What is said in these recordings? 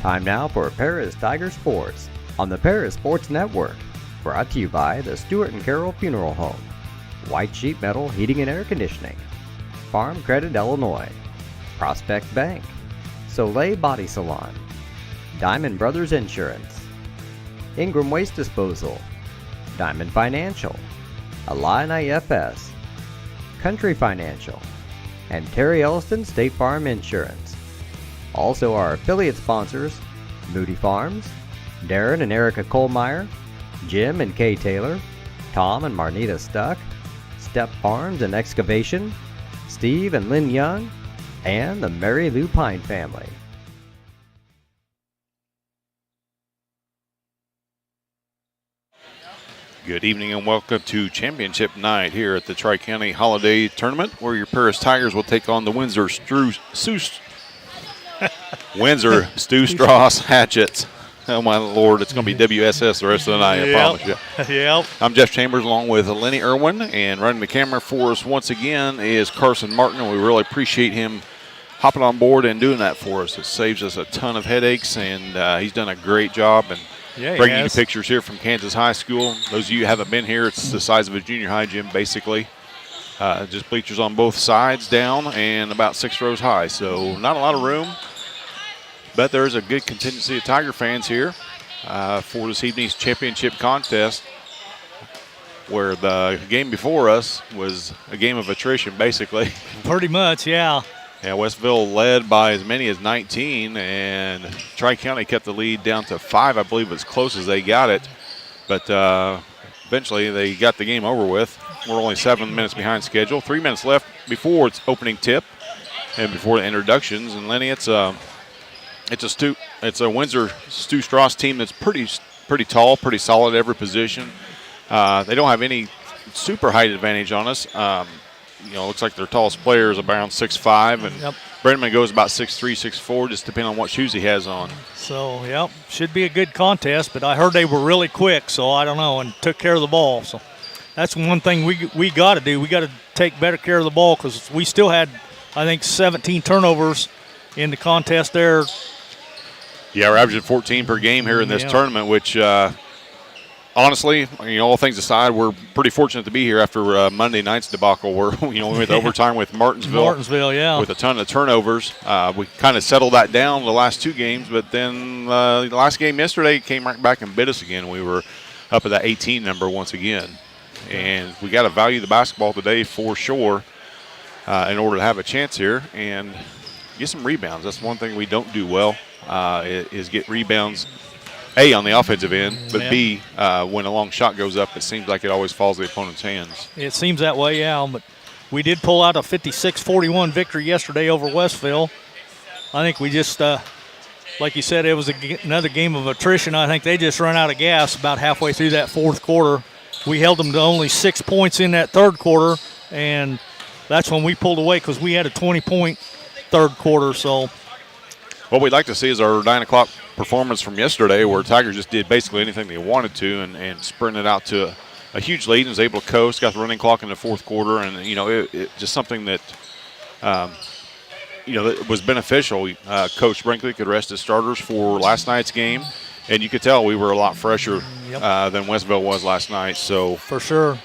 Time now for Paris Tiger Sports on the Paris Sports Network. Brought to you by the Stewart & Carroll Funeral Home, White Sheet Metal Heating and Air Conditioning, Farm Credit Illinois, Prospect Bank, Soleil Body Salon, Diamond Brothers Insurance, Ingram Waste Disposal, Diamond Financial, Illini FS, Country Financial, and Terry Elliston State Farm Insurance. Also our affiliate sponsors, Moody Farms, Darren and Erica Kohlmeyer, Jim and Kay Taylor, Tom and Marnita Stuck, Step Farms and Excavation, Steve and Lynn Young, and the Mary Lou Pine family. Good evening and welcome to Championship Night here at the Tri-County Holiday Tournament, where your Paris Tigers will take on the Windsor-StewStras Hatchets. Oh my Lord, it's going to be WSS the rest of the night, I promise you. Yep. I'm Jeff Chambers along with Lenny Irwin, and running the camera for us once again is Carson Martin, and we really appreciate him hopping on board and doing that for us. It saves us a ton of headaches, and he's done a great job. And bringing you pictures here from Kansas High School. Those of you who haven't been here, it's the size of a junior high gym, basically. Just bleachers on both sides down and about 6 rows high. So not a lot of room, but there is a good contingency of Tiger fans here for this evening's championship contest, where the game before us was a game of attrition, basically. Pretty much, yeah. Yeah, Westville led by as many as 19, and Tri-County kept the lead down to 5, I believe, as close as they got it. But eventually they got the game over with. We're only 7 minutes behind schedule. 3 minutes left before its opening tip and before the introductions. And Lenny, it's a Windsor-StewStras team that's pretty tall, pretty solid at every position. They don't have any super height advantage on us. Looks like their tallest player is around 6'5", and Brenneman goes about 6'3", 6'4", just depending on what shoes he has on. So, should be a good contest, but I heard they were really quick, so I don't know, and took care of the ball. So that's one thing we got to do. We got to take better care of the ball, because we still had, I think, 17 turnovers in the contest there. Yeah, we're averaging 14 per game here in this tournament, which honestly, all things aside, we're pretty fortunate to be here after Monday night's debacle where, we went to overtime with Martinsville. With a ton of turnovers. We kind of settled that down the last 2 games, but then the last game yesterday came right back and bit us again. We were up at that 18 number once again. And we got to value the basketball today for sure in order to have a chance here and get some rebounds. That's one thing we don't do well, is get rebounds. A, on the offensive end, but B, when a long shot goes up, it seems like it always falls in the opponent's hands. It seems that way, but we did pull out a 56-41 victory yesterday over Westville. I think we just, like you said, it was another game of attrition. I think they just run out of gas about halfway through that fourth quarter. We held them to only 6 points in that third quarter, and that's when we pulled away because we had a 20-point third quarter. So what we'd like to see is our 9 o'clock performance from yesterday, where Tigers just did basically anything they wanted to and sprinted out to a huge lead and was able to coast, got the running clock in the fourth quarter, and it just something that that was beneficial. Coach Brinkley could rest his starters for last night's game, and you could tell we were a lot fresher than Westville was last night. So for sure,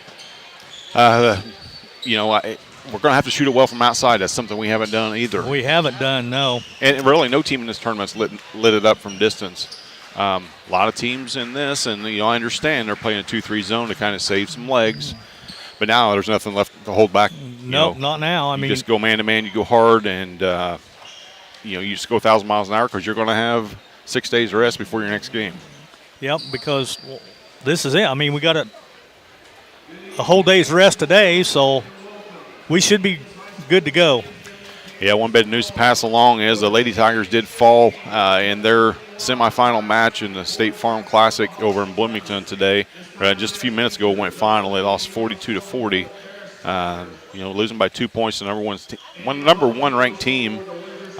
we're going to have to shoot it well from outside. That's something we haven't done either. We haven't done, no. And really no team in this tournament's lit it up from distance. A lot of teams in this, and I understand they're playing a 2-3 zone to kind of save some legs. But now there's nothing left to hold back. No, not now. I mean, just go man-to-man, you go hard, and you just go 1,000 miles an hour because you're going to have 6 days of rest before your next game. Yep, because this is it. I mean, we got a whole day's rest today, so we should be good to go. Yeah, one bit of news to pass along is the Lady Tigers did fall in their semifinal match in the State Farm Classic over in Bloomington today. Just a few minutes ago, went final. They lost 42-40. Losing by 2 points to number one ranked team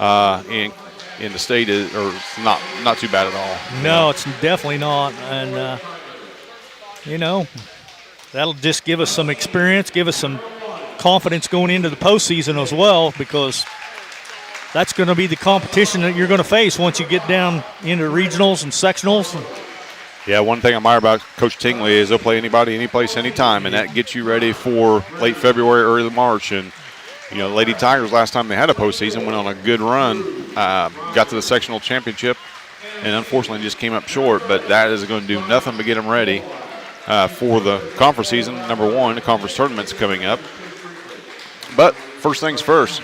in the state is not too bad at all. No, it's definitely not, and that'll just give us some experience, give us some confidence going into the postseason as well, because that's going to be the competition that you're going to face once you get down into regionals and sectionals. Yeah, one thing I admire about Coach Tingley is they'll play anybody, any place, anytime, and that gets you ready for late February, early March. And, you know, Lady Tigers, last time they had a postseason, went on a good run, got to the sectional championship, and unfortunately just came up short. But that is going to do nothing but get them ready for the conference season. Number one, the conference tournament's coming up. But first things first,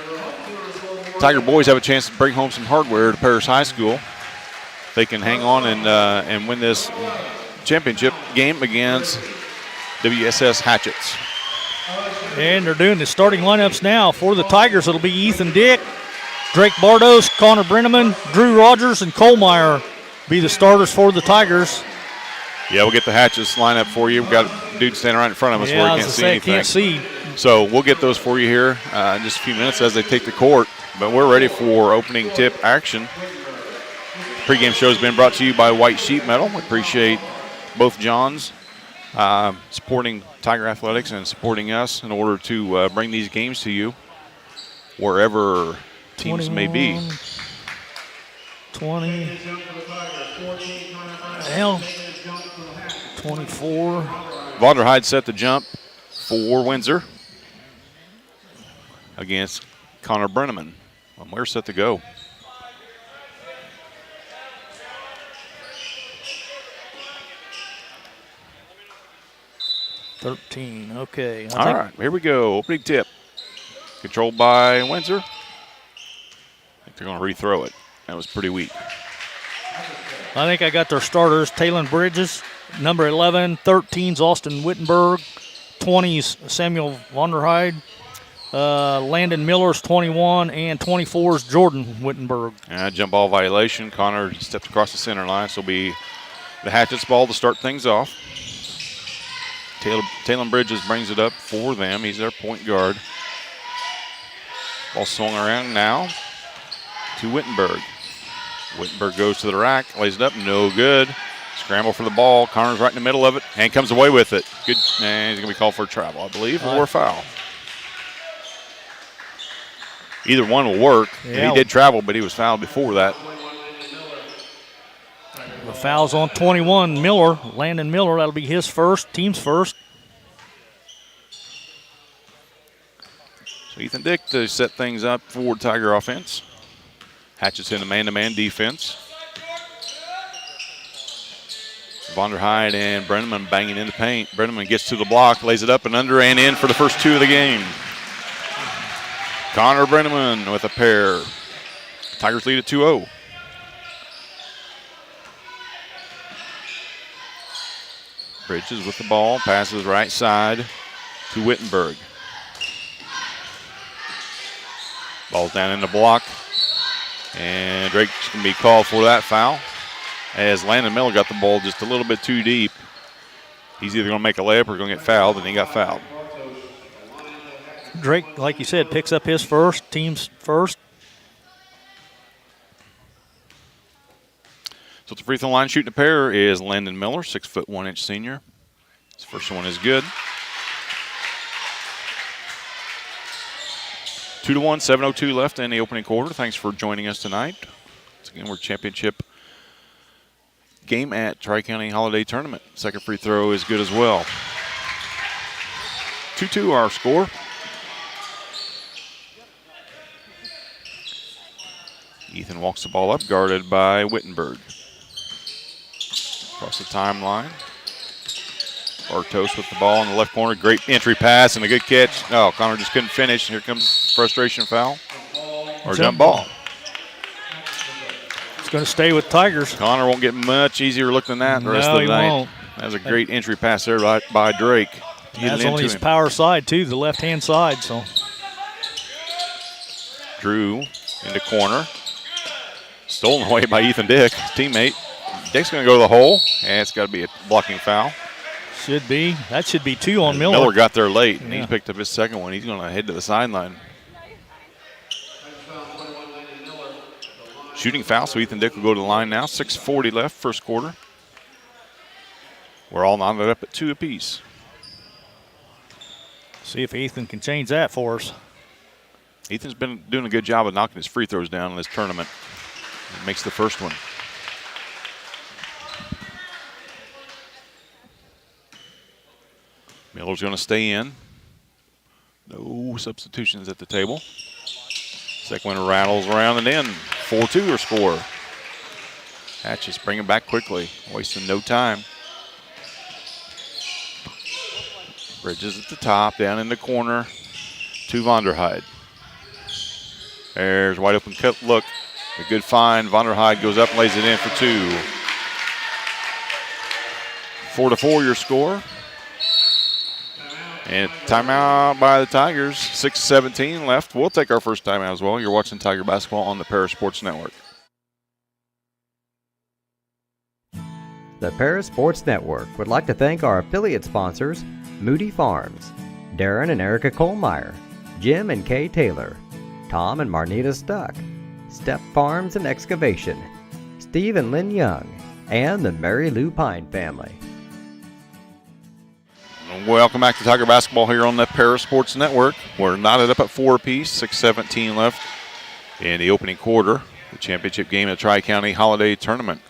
Tiger boys have a chance to bring home some hardware to Paris High School. They can hang on and win this championship game against WSS Hatchets. And they're doing the starting lineups now. For the Tigers, it'll be Ethan Dick, Drake Bardos, Connor Brenneman, Drew Rogers, and Cole Meyer be the starters for the Tigers. Yeah, we'll get the Hatchets lineup for you. We've got a dude standing right in front of us where he can't see anything. Can't see. So we'll get those for you here in just a few minutes as they take the court. But we're ready for opening tip action. Pregame show has been brought to you by White Sheet Metal. We appreciate both Johns supporting Tiger Athletics and supporting us in order to bring these games to you wherever teams may be. 20. Well, 24. Vonderheide set the jump for Windsor against Connor Brenneman. And we're set to go. Okay. All right, here we go. Opening tip. Controlled by Windsor. I think they're going to rethrow it. That was pretty weak. I think I got their starters. Talon Bridges, number 11. 13's Austin Wittenberg. 20's Samuel Vonderheide. Landon Miller's 21. And 24's Jordan Wittenberg. Jump ball violation. Connor stepped across the center line. So it'll be the Hatchets ball to start things off. Talon Bridges brings it up for them. He's their point guard. Ball swung around now to Wittenberg. Wittenberg goes to the rack, lays it up, no good. Scramble for the ball. Connor's right in the middle of it and comes away with it. Good. And he's going to be called for a travel, I believe, or a foul. Either one will work. Yeah. He did travel, but he was fouled before that. The foul's on 21, Miller, Landon Miller. That'll be his first, team's first. So Ethan Dick to set things up for Tiger offense. Hatchets in a man-to-man defense. Vonderheide and Brenneman banging in the paint. Brenneman gets to the block, lays it up and under and in for the first two of the game. Connor Brenneman with a pair. Tigers lead at 2-0. Bridges with the ball, passes right side to Wittenberg. Ball's down in the block, and Drake's going to be called for that foul as Landon Miller got the ball just a little bit too deep. He's either going to make a layup or going to get fouled, and he got fouled. Drake, like you said, picks up his first, team's first. So at the free throw line shooting a pair is Landon Miller, 6'1" senior. His first one is good. 2-1, 7:02 left in the opening quarter. Thanks for joining us tonight. Once again, we're championship game at Tri-County Holiday Tournament. Second free throw is good as well. 2-2 our score. Ethan walks the ball up, guarded by Wittenberg. Across the timeline. Bartos with the ball in the left corner. Great entry pass and a good catch. Oh, Connor just couldn't finish. Here comes frustration foul. Or jump ball. It's going to stay with Tigers. Connor won't get much easier look than that the rest of the night. Won't. That was a great entry pass there by Drake. That's on his power side, too, the left-hand side. So Drew into corner. Stolen away by Ethan Dick, teammate. Dick's going to go to the hole, and it's got to be a blocking foul. Should be. That should be 2 on Miller. Miller got there late, and he picked up his second one. He's going to head to the sideline. Shooting foul, so Ethan Dick will go to the line now. 6:40 left, first quarter. We're all knotted up at 2 apiece. See if Ethan can change that for us. Ethan's been doing a good job of knocking his free throws down in this tournament. He makes the first one. Miller's going to stay in. No substitutions at the table. Second one rattles around and in. 4-2 your score. Hatches bring it back quickly, wasting no time. Bridges at the top, down in the corner to Vonderheide. There's a wide open cut look. A good find. Vonderheide goes up and lays it in for 2. 4-4 your score. And timeout by the Tigers. 6:17 left. We'll take our first timeout as well. You're watching Tiger Basketball on the Paris Sports Network. The Paris Sports Network would like to thank our affiliate sponsors, Moody Farms, Darren and Erica Kohlmeyer, Jim and Kay Taylor, Tom and Marnita Stuck, Step Farms and Excavation, Steve and Lynn Young, and the Mary Lou Pine family. Welcome back to Tiger Basketball here on the Paris Sports Network. We're knotted up at 4 apiece, 6:17 left in the opening quarter, the championship game of the Tri-County Holiday Tournament.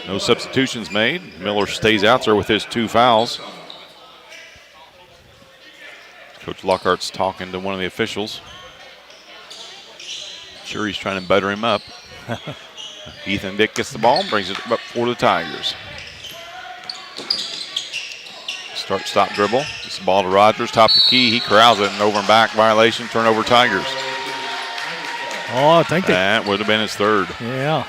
No substitutions made. Miller stays out there with his 2 fouls. Coach Lockhart's talking to one of the officials. Sure, he's trying to butter him up. Ethan Dick gets the ball and brings it up for the Tigers. Start, stop, dribble. Gets the ball to Rogers, top of the key. He corrals it, and over and back violation, turnover Tigers. Oh, I think that would have been his 3rd. Yeah.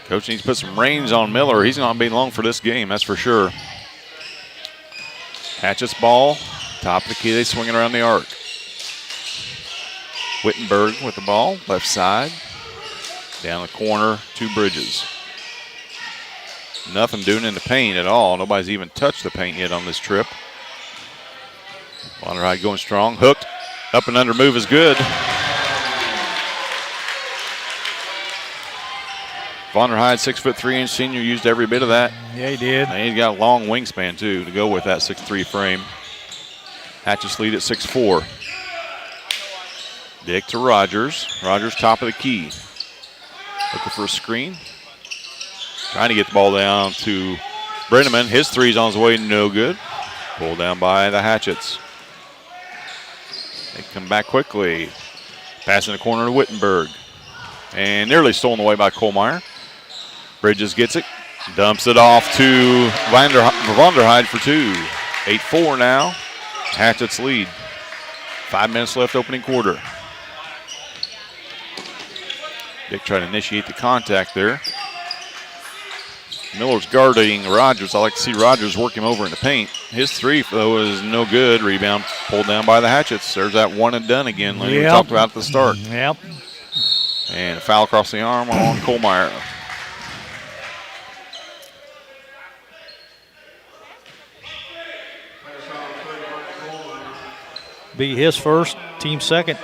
Coach needs to put some reins on Miller. He's not being long for this game, that's for sure. Hatchett's ball, top of the key. They swing it around the arc. Wittenberg with the ball, left side. Down the corner, 2 Bridges. Nothing doing in the paint at all. Nobody's even touched the paint yet on this trip. Vonderheide going strong, hooked. Up and under move is good. Vonderheide, 6'3" senior, used every bit of that. Yeah, he did. And he's got a long wingspan, too, to go with that 6'3" frame. Hatches lead at 6'4". Dick to Rogers. Rogers top of the key. Looking for a screen. Trying to get the ball down to Brenneman. His 3's on his way, no good. Pulled down by the Hatchets. They come back quickly. Pass in the corner to Wittenberg. And nearly stolen away by Kohlmeyer. Bridges gets it. Dumps it off to Vonderheide for 2. 8-4 now. Hatchets lead. 5 minutes left opening quarter. Dick trying to initiate the contact there. Miller's guarding Rogers. I like to see Rogers work him over in the paint. His 3, though, is no good. Rebound pulled down by the Hatchets. There's that one and done again, like we talked about at the start. Yep. And a foul across the arm on Kohlmeyer. Be his first, team second.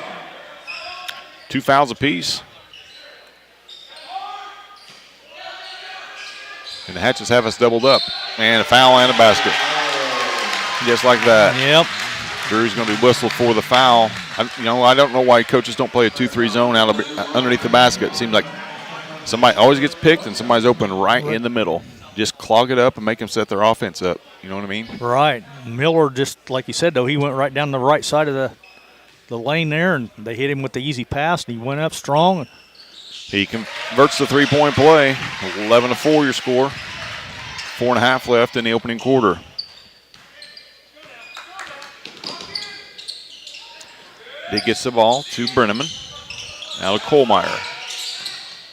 2 fouls apiece. And the Hatchets have us doubled up. And a foul and a basket. Just like that. Yep. Drew's going to be whistled for the foul. I don't know why coaches don't play a 2-3 zone out of underneath the basket. It seems like somebody always gets picked and somebody's open right in the middle. Just clog it up and make them set their offense up. You know what I mean? Right. Miller, just like you said, though, he went right down the right side of the lane there, and they hit him with the easy pass, and he went up strong. He converts the 3-point play. 11-4 your score. 4.5 left in the opening quarter. Dick gets the ball to Brenneman. Now to Kohlmeyer.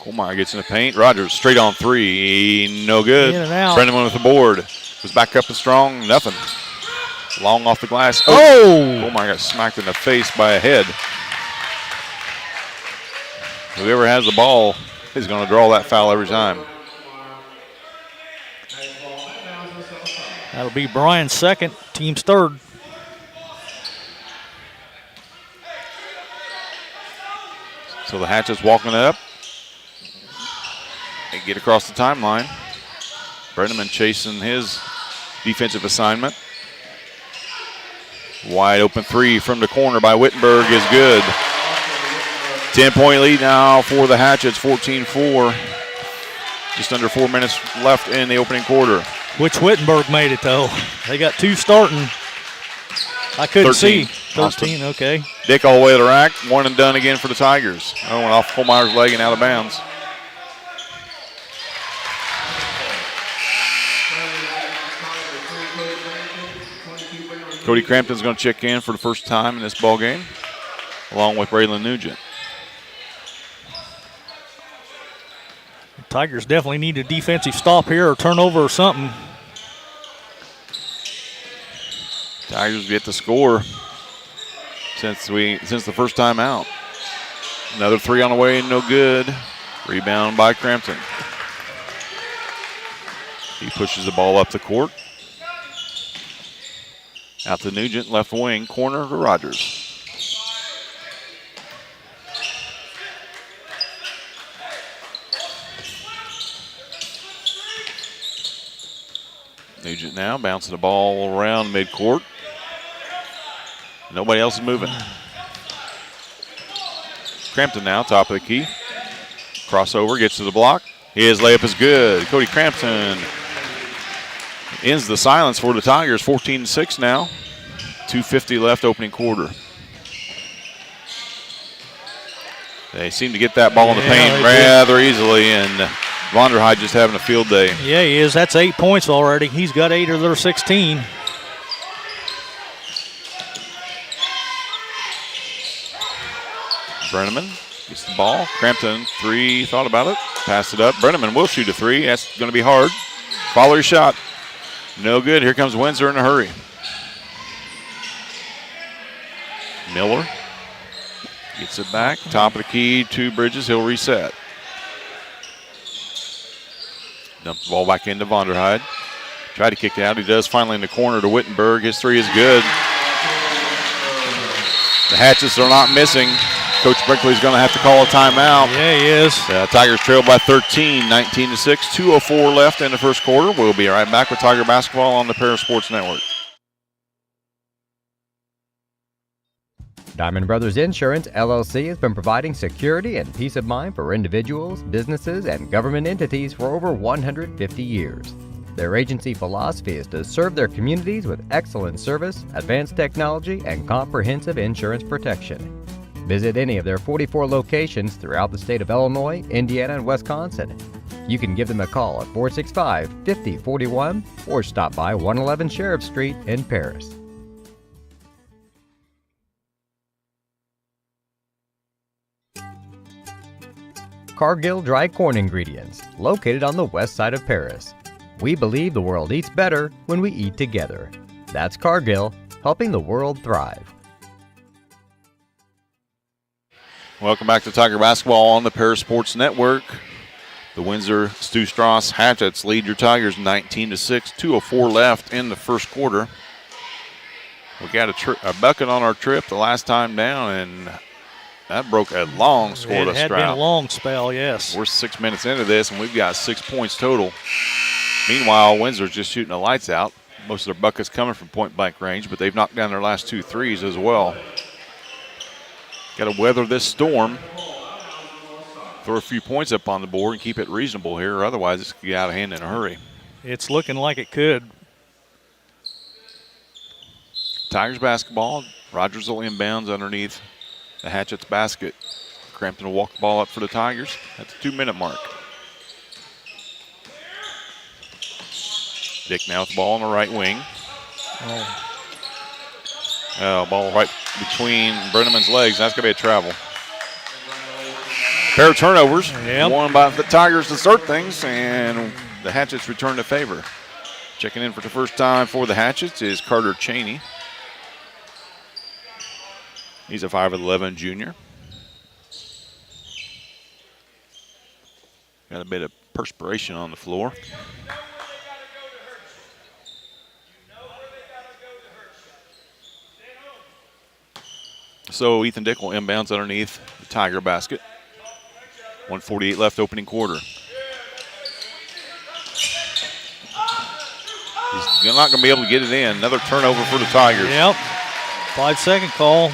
Kohlmeyer gets in the paint. Rogers straight on 3. No good. In and out. Brenneman with the board. Was back up and strong. Nothing. Long off the glass. Oh! Kohlmeyer got smacked in the face by a head. Whoever has the ball is going to draw that foul every time. That'll be Brian's second, team's third. So the Hatchets walking it up. They get across the timeline. Brenneman chasing his defensive assignment. Wide open three from the corner by Wittenberg is good. 10-point lead now for the Hatchets, 14-4. Just under 4 minutes left in the opening quarter. Which Wittenberg made it, though. They got two starting. I couldn't 13. see. 13, okay. Dick all the way to the rack. One and done again for the Tigers. Oh, went off Holmeyer's leg and out of bounds. Cody Crampton's going to check in for the first time in this ball game, along with Braylon Nugent. The Tigers definitely need a defensive stop here or turnover or something. Tigers get the score since the first time out. Another three on the way, no good. Rebound by Crampton. He pushes the ball up the court. Out to Nugent, left wing, corner to Rogers. Nugent now bouncing the ball around midcourt. Nobody else is moving. Crampton now, top of the key. Crossover, gets to the block. His layup is good. Cody Crampton ends the silence for the Tigers, 14-6 now. 2:50 left opening quarter. They seem to get that ball in the paint rather easily, and Vonderheide just having a field day. Yeah, he is. That's 8 points already. He's got 8 of their 16. Brenneman gets the ball. Crampton, three, thought about it. Passed it up. Brenneman will shoot a three. That's going to be hard. Follow your shot. No good. Here comes Windsor in a hurry. Miller gets it back. Top of the key to Bridges. He'll reset. Dump the ball back into Vonderheide. Tried to kick it out. He does finally in the corner to Wittenberg. His three is good. The Hatchets are not missing. Coach Brinkley's going to have to call a timeout. Yeah, he is. Tigers trail by 13, 19-6. 2:04 left in the first quarter. We'll be right back with Tiger basketball on the Paris Sports Network. Diamond Brothers Insurance, LLC has been providing security and peace of mind for individuals, businesses, and government entities for over 150 years. Their agency philosophy is to serve their communities with excellent service, advanced technology, and comprehensive insurance protection. Visit any of their 44 locations throughout the state of Illinois, Indiana, and Wisconsin. You can give them a call at 465-5041 or stop by 111 Sheriff Street in Paris. Cargill Dry Corn Ingredients, located on the west side of Paris. We believe the world eats better when we eat together. That's Cargill, helping the world thrive. Welcome back to Tiger basketball on the Paris Sports Network. The Windsor-StewStras Hatchets lead your Tigers 19-6. 2:04 left in the first quarter. We got a bucket on our trip the last time down, and that broke a long scoreless drought. It had been a long spell, yes. We're 6 minutes into this, and we've got 6 points total. Meanwhile, Windsor's just shooting the lights out. Most of their buckets coming from point-blank range, but they've knocked down their last 2 threes as well. Got to weather this storm. Throw a few points up on the board and keep it reasonable here, or otherwise it's going to get out of hand in a hurry. It's looking like it could. Tigers basketball. Rogers will inbounds underneath the Hatchets basket. Crampton will walk the ball up for the Tigers at the 2-minute mark. Dick now with the ball on the right wing. Ball right between Brenneman's legs. That's going to be a travel. Pair of turnovers. Yep. One by the Tigers to start things, and the Hatchets return to favor. Checking in for the first time for the Hatchets is Carter Cheney. He's a 5'11" junior. Got a bit of perspiration on the floor. So Ethan Dick will inbounds underneath the Tiger basket. 1:48 left opening quarter. not going to be able to get it in. Another turnover for the Tigers. Yep. 5-second call.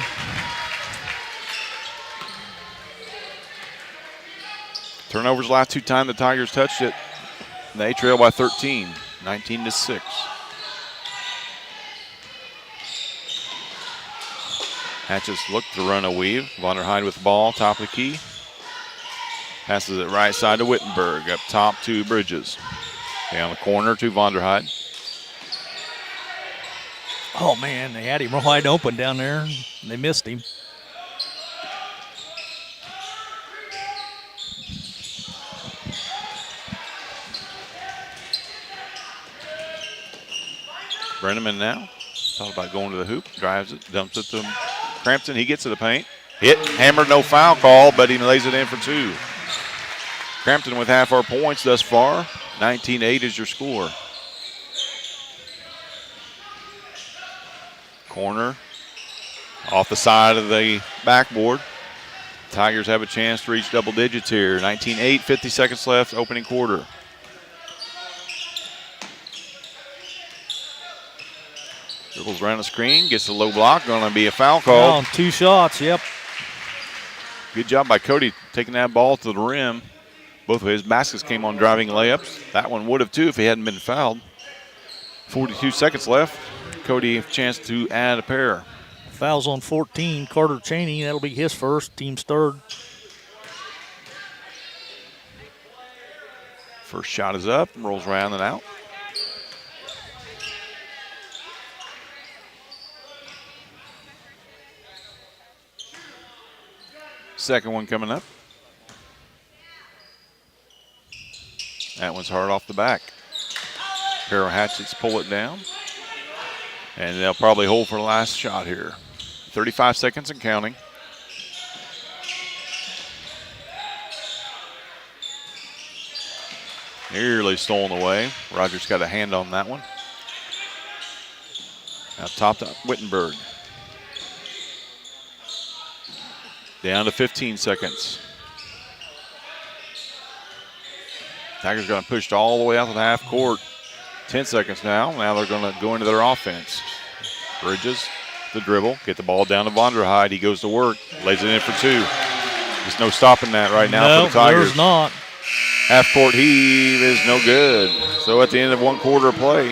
Turnovers last 2 times the Tigers touched it. They trail by 13, 19-6. Hatches look to run a weave. Vonderheide with the ball, top of the key. Passes it right side to Wittenberg, up top to Bridges. Down the corner to Vonderheide. Oh, man, they had him wide open down there. They missed him. Brenneman now. Thought about going to the hoop. Drives it, dumps it to Crampton. He gets to the paint. Hit, hammered, no foul call, but he lays it in for 2. Crampton with half our points thus far. 19-8 is your score. Corner off the side of the backboard. Tigers have a chance to reach double digits here. 19-8, 50 seconds left, opening quarter. Dribbles around the screen, gets the low block, going to be a foul call. 2 shots, yep. Good job by Cody taking that ball to the rim. Both of his baskets came on driving layups. That one would have too if he hadn't been fouled. 42 seconds left. Cody a chance to add a pair. Fouls on 14. Carter Cheney, that'll be his first, team's third. First shot is up, rolls around and out. Second one coming up. That one's hard off the back. Pair of Hatchets pull it down. And they'll probably hold for the last shot here. 35 seconds and counting. Nearly stolen away. Rogers got a hand on that one. Now top to Wittenberg. Down to 15 seconds. Tigers going to push all the way out to the half court. 10 seconds now. Now they're going to go into their offense. Bridges, the dribble, get the ball down to Vonderheide. He goes to work, lays it in for 2. There's no stopping that right now for the Tigers. There's not. Half court heave is no good. So at the end of 1 quarter of play,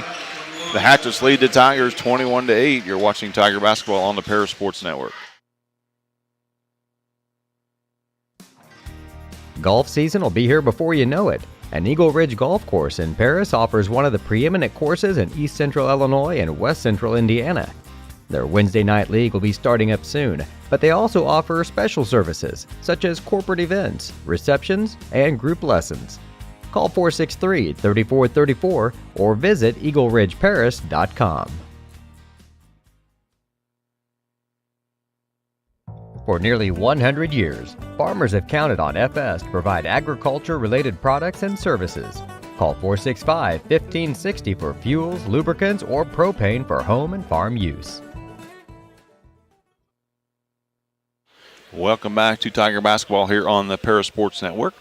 the Hatchets lead the Tigers 21-8. You're watching Tiger basketball on the Paris Sports Network. Golf season will be here before you know it. And Eagle Ridge Golf Course in Paris offers one of the preeminent courses in East Central Illinois and West Central Indiana. Their Wednesday night league will be starting up soon, but they also offer special services such as corporate events, receptions, and group lessons. Call 463-3434 or visit eagleridgeparis.com. For nearly 100 years, farmers have counted on FS to provide agriculture-related products and services. Call 465-1560 for fuels, lubricants, or propane for home and farm use. Welcome back to Tiger basketball here on the Paris Sports Network.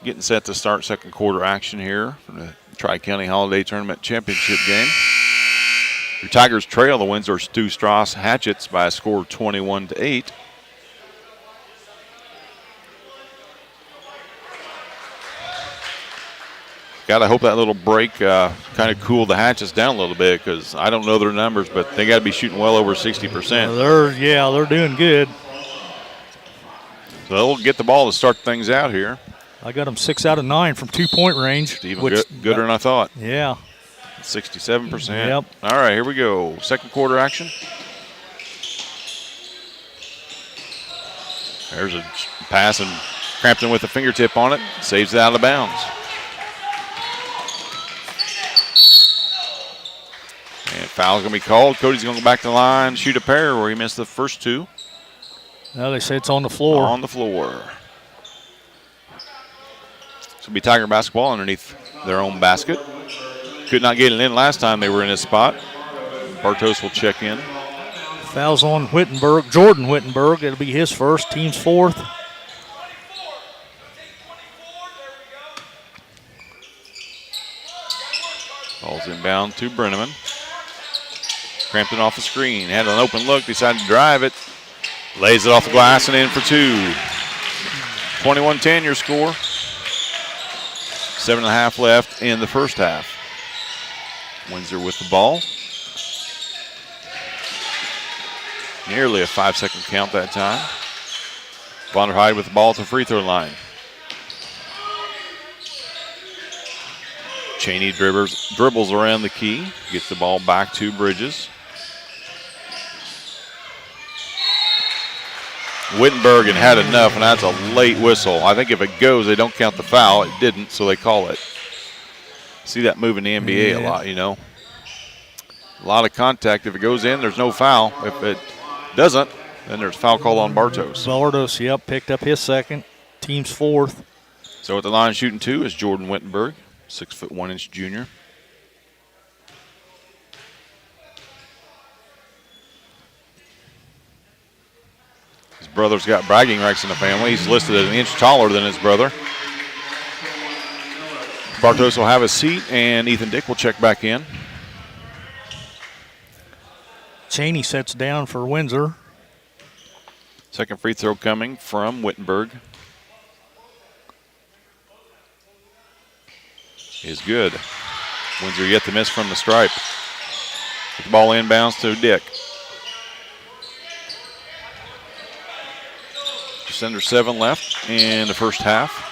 Getting set to start second quarter action here for the Tri-County Holiday Tournament Championship game. Your Tigers trail the Windsor-StewStras Hatchets by a score of 21-8. Got to hope that little break kind of cooled the Hatchets down a little bit, because I don't know their numbers, but they got to be shooting well over 60%. They're doing good. So they'll get the ball to start things out here. I got them 6 out of 9 from 2-point range. Even gooder than I thought. Yeah. 67%. Yep. All right, here we go. Second quarter action. There's a pass, and Crampton with a fingertip on it. Saves it out of bounds. And foul's going to be called. Cody's going to go back to the line, shoot a pair where he missed the first 2. Now they say it's on the floor. On the floor. It's going to be Tiger basketball underneath their own basket. Could not get it in last time they were in this spot. Bartos will check in. Fouls on Wittenberg, Jordan Wittenberg. It'll be his first, team's fourth. Ball's Tigers inbound to Brenneman. Crampton off the screen. Had an open look. Decided to drive it. Lays it off the glass and in for two. 21-10 your score. 7.5 left in the first half. Windsor with the ball. Nearly a 5-second count that time. Vonderheide with the ball at the free throw line. Cheney dribbles around the key. Gets the ball back to Bridges. Wittenberg had enough, and that's a late whistle. I think if it goes, they don't count the foul. It didn't, so they call it. See that move in the NBA a lot, you know. A lot of contact. If it goes in, there's no foul. If it doesn't, then there's a foul call on Bartos. Bartos, yep, picked up his second. Team's fourth. So at the line shooting two is Jordan Wittenberg, 6'1" junior. His brother's got bragging rights in the family. He's listed as an inch taller than his brother. Bartos will have a seat, and Ethan Dick will check back in. Cheney sets down for Windsor. Second free throw coming from Wittenberg. Is good. Windsor yet to miss from the stripe. Get the ball inbounds to Dick. Just under 7 left in the first half.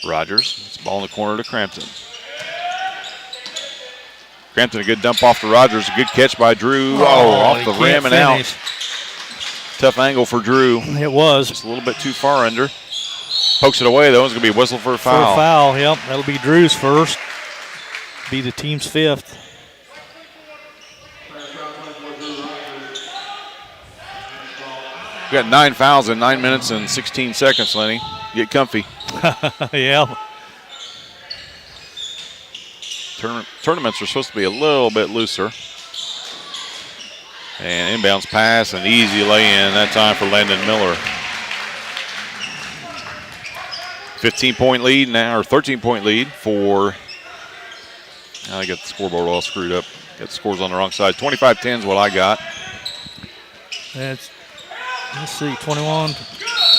Rogers, it's ball in the corner to Crampton. Crampton, a good dump off to Rogers. A good catch by Drew. Off the rim and out. Tough angle for Drew. It was. Just a little bit too far under. Pokes it away, though. It's going to be a whistle for a foul. For a foul, yep. That'll be Drew's first. Be the team's fifth. We got 9 fouls in 9 minutes and 16 seconds, Lenny. Get comfy. Yeah. Tournaments are supposed to be a little bit looser. And inbounds pass, an easy lay-in that time for Landon Miller. 15-point lead now, or 13-point lead for, I got the scoreboard all screwed up. Got the scores on the wrong side. 25-10 is what I got. Let's see, 21.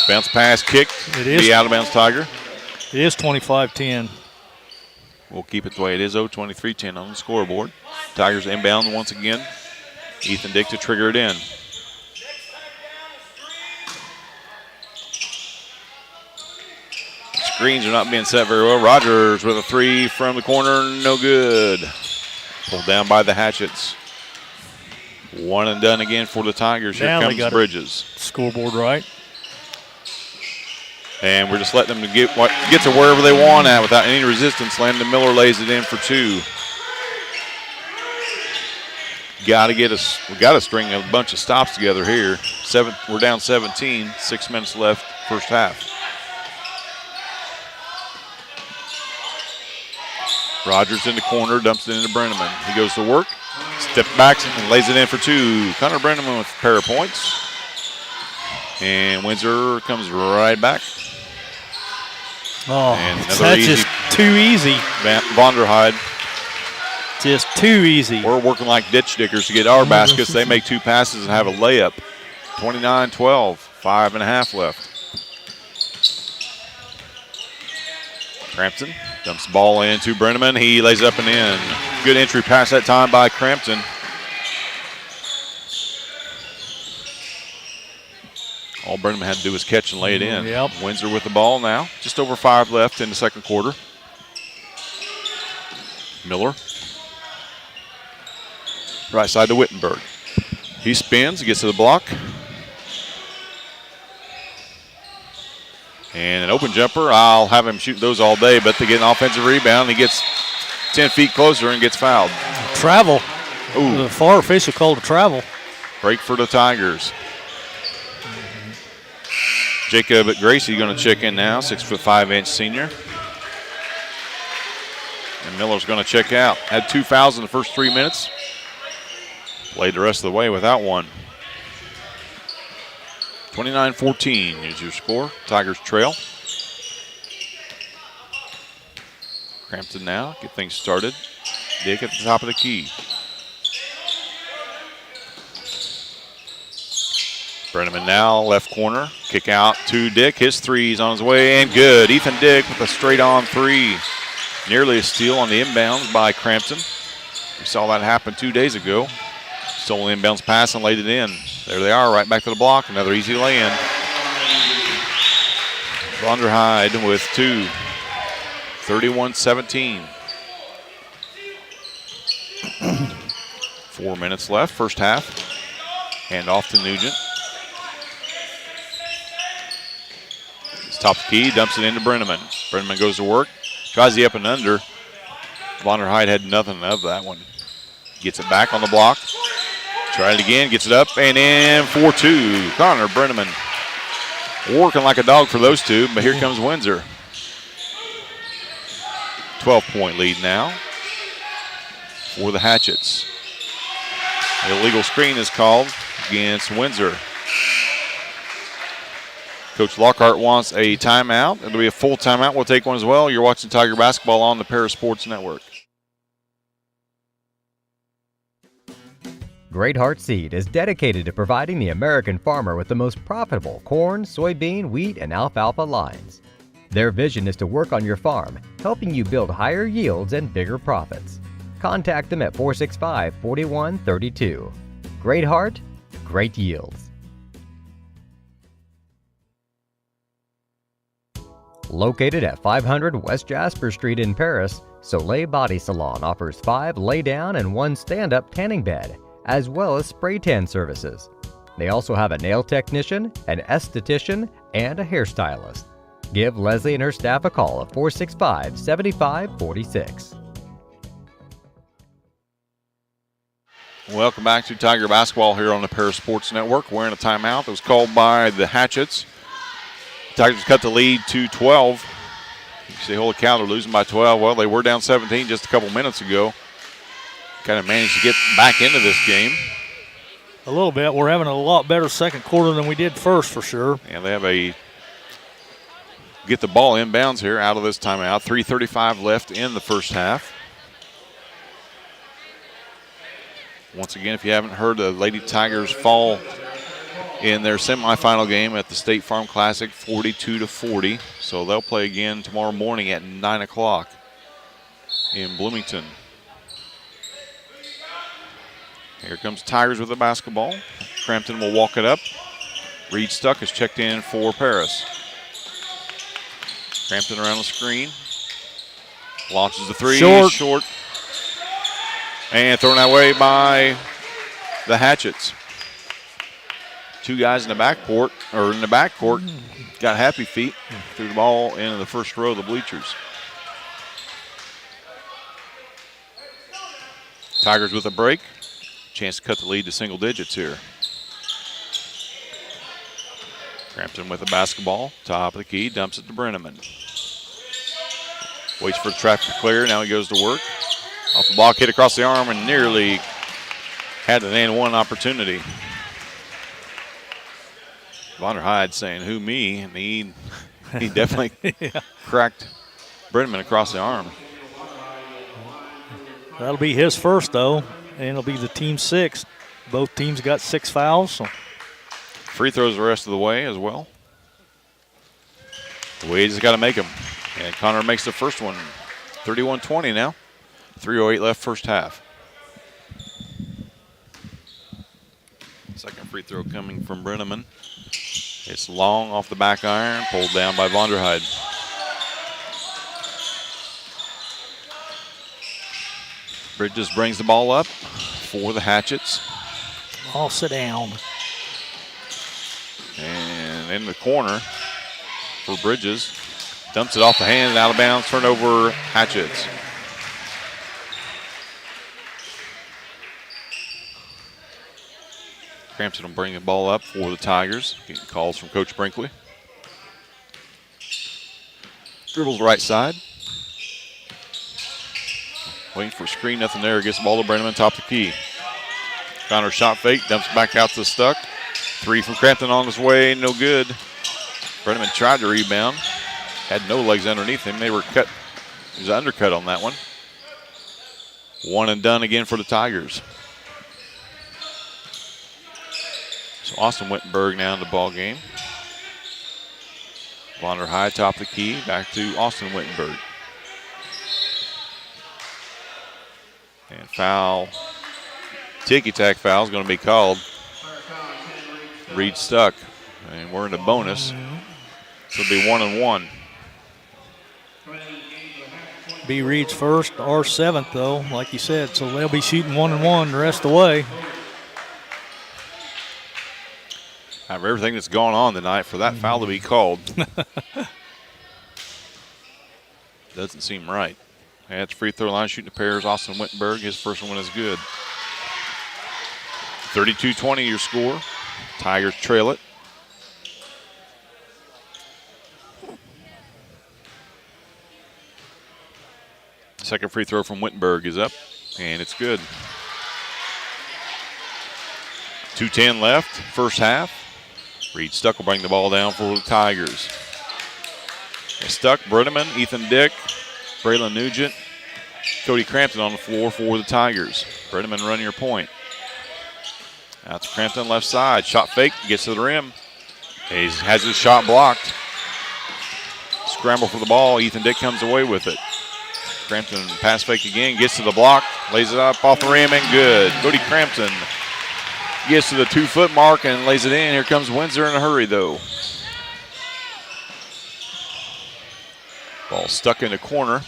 Bounce pass kicked. It is. The out-of-bounds Tiger. It is 25-10. We'll keep it the way it is, 23-10 on the scoreboard. Tigers inbound once again. Ethan Dick to trigger it in. Screens are not being set very well. Rogers with a three from the corner, no good. Pulled down by the Hatchets. One and done again for the Tigers. Here comes Bridges. Scoreboard right. And we're just letting them get to wherever they want at without any resistance. Landon Miller lays it in for two. We got to string a bunch of stops together here. We're down 17, 6 minutes left, first half. Rogers in the corner, dumps it into Brenneman. He goes to work, steps back and lays it in for two. Connor Brenneman with a pair of points. And Windsor comes right back. Oh, and that's just too easy. Vonderheide. Just too easy. We're working like ditch diggers to get our baskets. They make two passes and have a layup. 29-12, 5.5 left. Crampton dumps the ball into Brenneman. He lays up and in. Good entry pass that time by Crampton. All Brenneman had to do was catch and lay it in. Yep. Windsor with the ball now. Just over 5 left in the second quarter. Miller. Right side to Wittenberg. He spins, gets to the block. And an open jumper. I'll have him shoot those all day, but they get an offensive rebound. He gets 10 feet closer and gets fouled. Travel. Ooh. The far official called a travel. Break for the Tigers. Jacob Gracie going to check in now, 6'5" senior. And Miller's going to check out. Had 2 fouls in the first 3 minutes. Played the rest of the way without one. 29-14 is your score. Tigers trail. Crampton now, get things started. Dick at the top of the key. Brenneman now, left corner. Kick out to Dick. His three's on his way and good. Ethan Dick with a straight-on three. Nearly a steal on the inbounds by Crampton. We saw that happen 2 days ago. Stole an inbounds pass and laid it in. There they are, right back to the block. Another easy lay-in. Vonderheide with 2. 31-17. 4 minutes left, first half. Hand off to Nugent. It's top of the key, dumps it into Brenneman. Brenneman goes to work, tries the up and under. Vonderheide had nothing of that one. Gets it back on the block. Try it again, gets it up and in for 2. Connor Brenneman working like a dog for those two, but here comes Windsor. 12-point lead now for the Hatchets. The illegal screen is called against Windsor. Coach Lockhart wants a timeout. It'll be a full timeout. We'll take one as well. You're watching Tiger Basketball on the Paris Sports Network. Great Heart Seed is dedicated to providing the American farmer with the most profitable corn, soybean, wheat, and alfalfa lines. Their vision is to work on your farm, helping you build higher yields and bigger profits. Contact them at 465-4132. Great Heart, great yields. Located at 500 West Jasper Street in Paris, Soleil Body Salon offers 5 lay-down and 1 stand-up tanning bed, as well as spray tan services. They also have a nail technician, an esthetician, and a hairstylist. Give Leslie and her staff a call at 465-7546. Welcome back to Tiger Basketball here on the Paris Sports Network. We're in a timeout that was called by the Hatchets. Tigers cut the lead to 12. You see, holy cow, they're losing by 12. Well, they were down 17 just a couple minutes ago. Kind of managed to get back into this game. A little bit. We're having a lot better second quarter than we did first, for sure. And they have a get the ball inbounds here out of this timeout. 3:35 left in the first half. Once again, if you haven't heard, the Lady Tigers fall in their semifinal game at the State Farm Classic, 42-40. So they'll play again tomorrow morning at 9 o'clock in Bloomington. Here comes Tigers with the basketball. Crampton will walk it up. Reed Stuck is checked in for Paris. Crampton around the screen. Launches the three. Short. And thrown that way by the Hatchets. 2 guys in the backcourt, got happy feet, threw the ball into the first row of the bleachers. Tigers with a break. Chance to cut the lead to single digits here. Crampton with the basketball, top of the key, dumps it to Brenneman. Waits for the traffic to clear, now he goes to work. Off the block, hit across the arm, and nearly had an and one opportunity. Vonderheide saying, who, me? And he definitely cracked Brenneman across the arm. That'll be his first, though, and it'll be the team's 6th. Both teams got 6 fouls. So. Free throws the rest of the way as well. Wade's has got to make them. And Connor makes the first one. 31-20 now. 3:08 left first half. Second free throw coming from Brenneman. It's long off the back iron, pulled down by Vonderheide. Bridges brings the ball up for the Hatchets. All sit down. And in the corner for Bridges. Dumps it off the hand and out of bounds. Turnover, Hatchets. Crampton will bring the ball up for the Tigers. Getting calls from Coach Brinkley. Dribbles right side. Waiting for a screen, nothing there. Gets the ball to Brenneman, top of the key. Connor shot fake, dumps back out to the Stuck. 3 from Crampton on his way, no good. Brenneman tried to rebound. Had no legs underneath him. They were cut. He was undercut on that one. One and done again for the Tigers. So Austin Wittenberg now in the ball game. Wander high, top of the key, back to Austin Wittenberg. And foul, ticky-tack foul is going to be called. Reed stuck, and we're in the bonus. So it'll be 1 and 1. Be Reed's first or 7th, though, like you said. So they'll be shooting 1 and 1 the rest of the way. Out of everything that's gone on tonight, for that foul to be called doesn't seem right. At the free throw line, shooting the pairs, Austin Wittenberg. His first one is good. 32-20 your score. Tigers trail it. Second free throw from Wittenberg is up, and it's good. 2:10 left, first half. Reed Stuck will bring the ball down for the Tigers. Stuck, Brenneman, Ethan Dick, Braylon Nugent, Cody Crampton on the floor for the Tigers. Brenneman running your point. Out to Crampton left side. Shot fake, gets to the rim. He has his shot blocked. Scramble for the ball. Ethan Dick comes away with it. Crampton pass fake again, gets to the block, lays it up off the rim, and good. Cody Crampton gets to the 2-foot mark and lays it in. Here comes Windsor in a hurry, though. Ball stuck in the corner.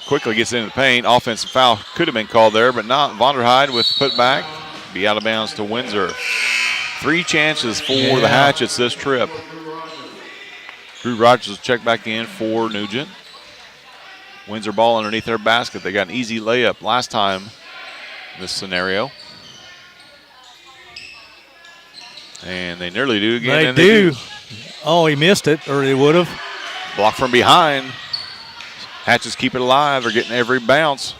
Quickly gets into the paint. Offensive foul could have been called there, but not. Vonderheide with put back. Be out of bounds to Windsor. 3 chances for the Hatchets this trip. Drew Rogers will check back in for Nugent. Windsor ball underneath their basket. They got an easy layup last time in this scenario. And they nearly do again. They do. Oh, he missed it, or he would have. Block from behind. Hatchets keep it alive. They're getting every bounce.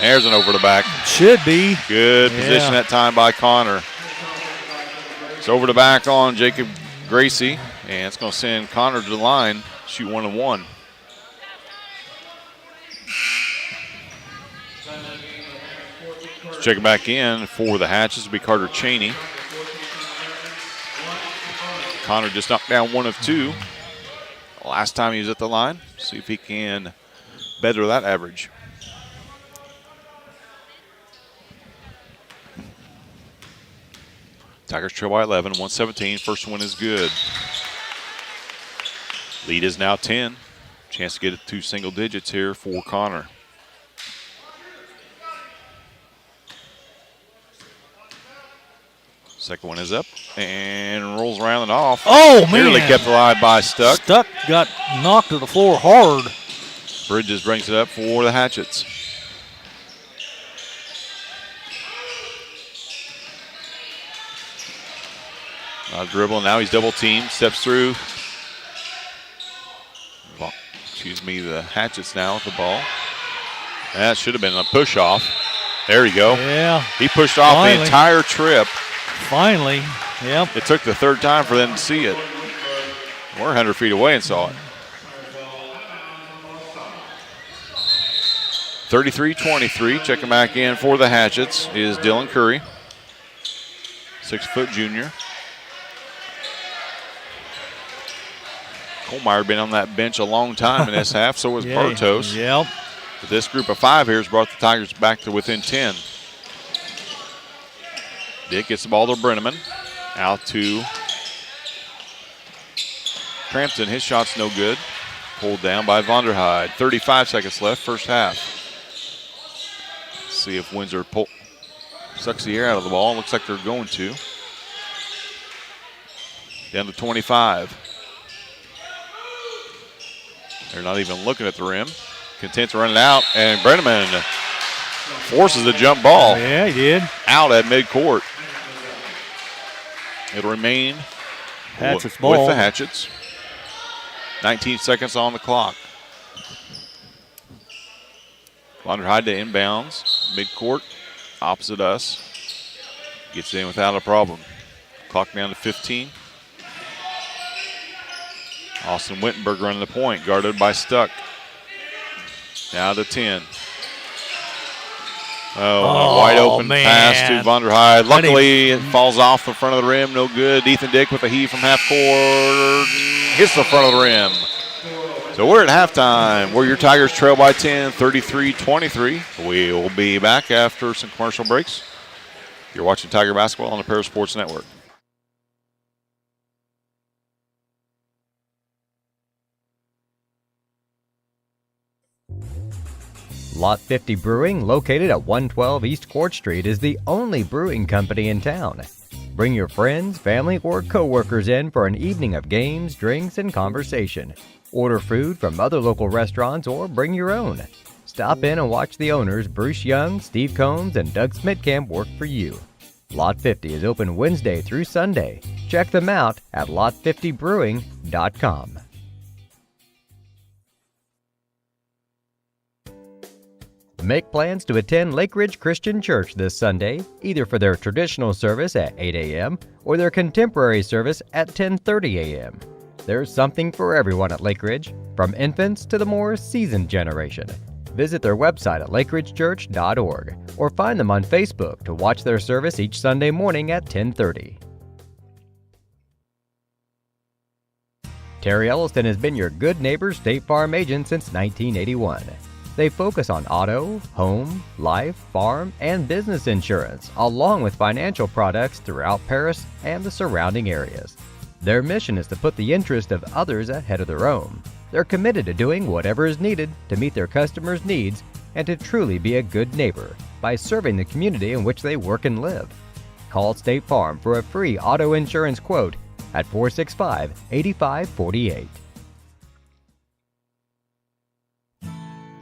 There's an over the back. Should be. Good position that time by Connor. It's over the back on Jacob Gracie, and it's going to send Connor to the line, shoot 1 and 1. Checking back in for the Hatches will be Carter Cheney. Connor just knocked down 1 of 2. Last time he was at the line. See if he can better that average. Tigers trail by 11, 117. First one is good. Lead is now 10. Chance to get it to single digits here for Connor. Second one is up and rolls around and off. Oh, man. Nearly kept alive by Stuck. Stuck got knocked to the floor hard. Bridges brings it up for the Hatchets. Dribbling, now he's double teamed, steps through. Well, the Hatchets now with the ball. That should have been a push off. There you go. Yeah. He pushed off the entire trip. Finally, yep. It took the third time for them to see it. We're 100 feet away and saw it. 33-23, checking back in for the Hatchets is Dylan Curry. 6-foot junior. Colmeyer been on that bench a long time in this half, so was Bartos. Yep. But this group of 5 here has brought the Tigers back to within 10. Dick gets the ball to Brenneman. Out to Crampton. His shot's no good. Pulled down by Vonderheide. 35 seconds left, first half. Let's see if Windsor sucks the air out of the ball. Looks like they're going to. Down to 25. They're not even looking at the rim. Content to run it out, and Brenneman forces the jump ball. Yeah, he did. Out at midcourt. It'll remain Hatchets with ball. the Hatchets. 19 seconds on the clock. Vonderheide to inbounds. Midcourt, opposite us. Gets in without a problem. Clock down to 15. Austin Wittenberg running the point, guarded by Stuck. Now to 10. Wide open man. pass to Vonderheide. Luckily, it falls off the front of the rim. No good. Ethan Dick with a heave from half court. Hits the front of the rim. So we're at halftime. Where your Tigers trail by 10, 33-23. We'll be back after some commercial breaks. You're watching Tiger Basketball on the Paris Sports Network. Lot 50 Brewing, located at 112 East Court Street, is the only brewing company in town. Bring your friends, family, or co-workers in for an evening of games, drinks, and conversation. Order food from other local restaurants or bring your own. Stop in and watch the owners, Bruce Young, Steve Combs, and Doug Smitkamp, work for you. Lot 50 is open Wednesday through Sunday. Check them out at lot50brewing.com. Make plans to attend Lake Ridge Christian Church this Sunday, either for their traditional service at 8 a.m. or their contemporary service at 10:30 a.m. There's something for everyone at Lake Ridge, from infants to the more seasoned generation. Visit their website at lakeridgechurch.org or find them on Facebook to watch their service each Sunday morning at 10:30. Terry Elliston has been your good neighbor State Farm agent since 1981. They focus on auto, home, life, farm, and business insurance, along with financial products throughout Paris and the surrounding areas. Their mission is to put the interest of others ahead of their own. They're committed to doing whatever is needed to meet their customers' needs and to truly be a good neighbor by serving the community in which they work and live. Call State Farm for a free auto insurance quote at 465-8548.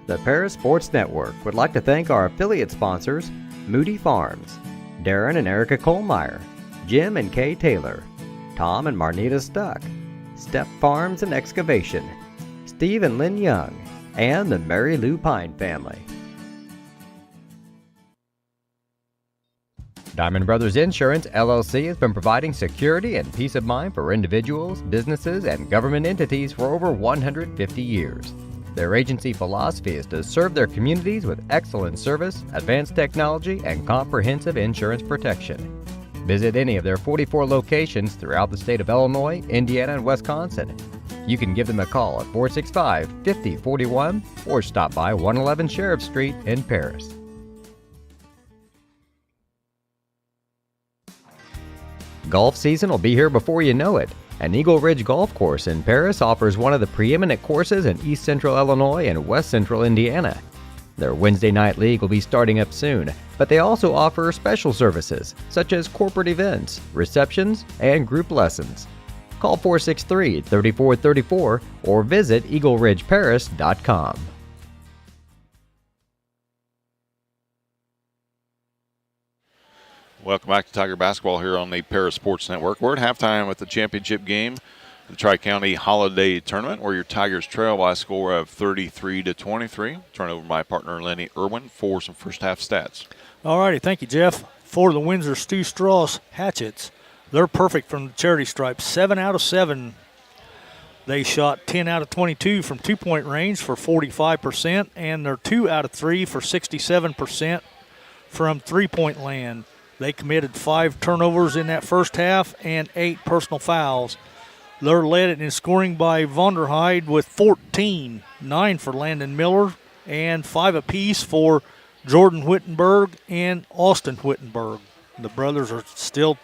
The Paris Sports Network would like to thank our affiliate sponsors, Moody Farms, Darren and Erica Kohlmeyer, Jim and Kay Taylor, Tom and Marnita Stuck, Step Farms and Excavation, Steve and Lynn Young, and the Mary Lou Pine family. Diamond Brothers Insurance, LLC has been providing security and peace of mind for individuals, businesses, and government entities for over 150 years. Their agency philosophy is to serve their communities with excellent service, advanced technology, and comprehensive insurance protection. Visit any of their 44 locations throughout the state of Illinois, Indiana, and Wisconsin. You can give them a call at 465-5041 or stop by 111 Sheriff Street in Paris. Golf season will be here before you know it. An Eagle Ridge Golf Course in Paris offers one of the preeminent courses in East Central Illinois and West Central Indiana. Their Wednesday night league will be starting up soon, but they also offer special services such as corporate events, receptions, and group lessons. Call 463-3434 or visit eagleridgeparis.com. Welcome back to Tiger Basketball here on the Paris Sports Network. We're at halftime at the championship game, the Tri-County Holiday Tournament, where your Tigers trail by a score of 33-23. Turn over to my partner, Lenny Irwin, for some first half stats. All righty, thank you, Jeff. For the Windsor-StewStras Hatchets, they're perfect from the charity stripe. 7 out of 7. They shot 10 out of 22 from two-point range for 45%, and they're 2 out of 3 for 67% from three-point land. They committed 5 turnovers in that first half and 8 personal fouls. They're led in scoring by Vonderheide with 14, 9 for Landon Miller, and 5 apiece for Jordan Whittenberg and Austin Whittenberg. The brothers are still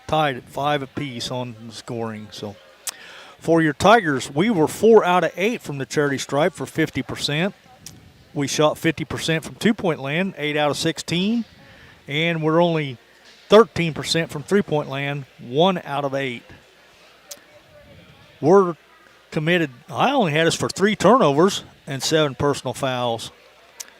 tied at 5 apiece on the scoring. So, for your Tigers, we were 4 out of 8 from the charity stripe for 50%. We shot 50% from two-point land, 8 out of 16. And we're only 13% from three-point land, 1 out of 8. We're committed. I only had us for 3 turnovers and 7 personal fouls.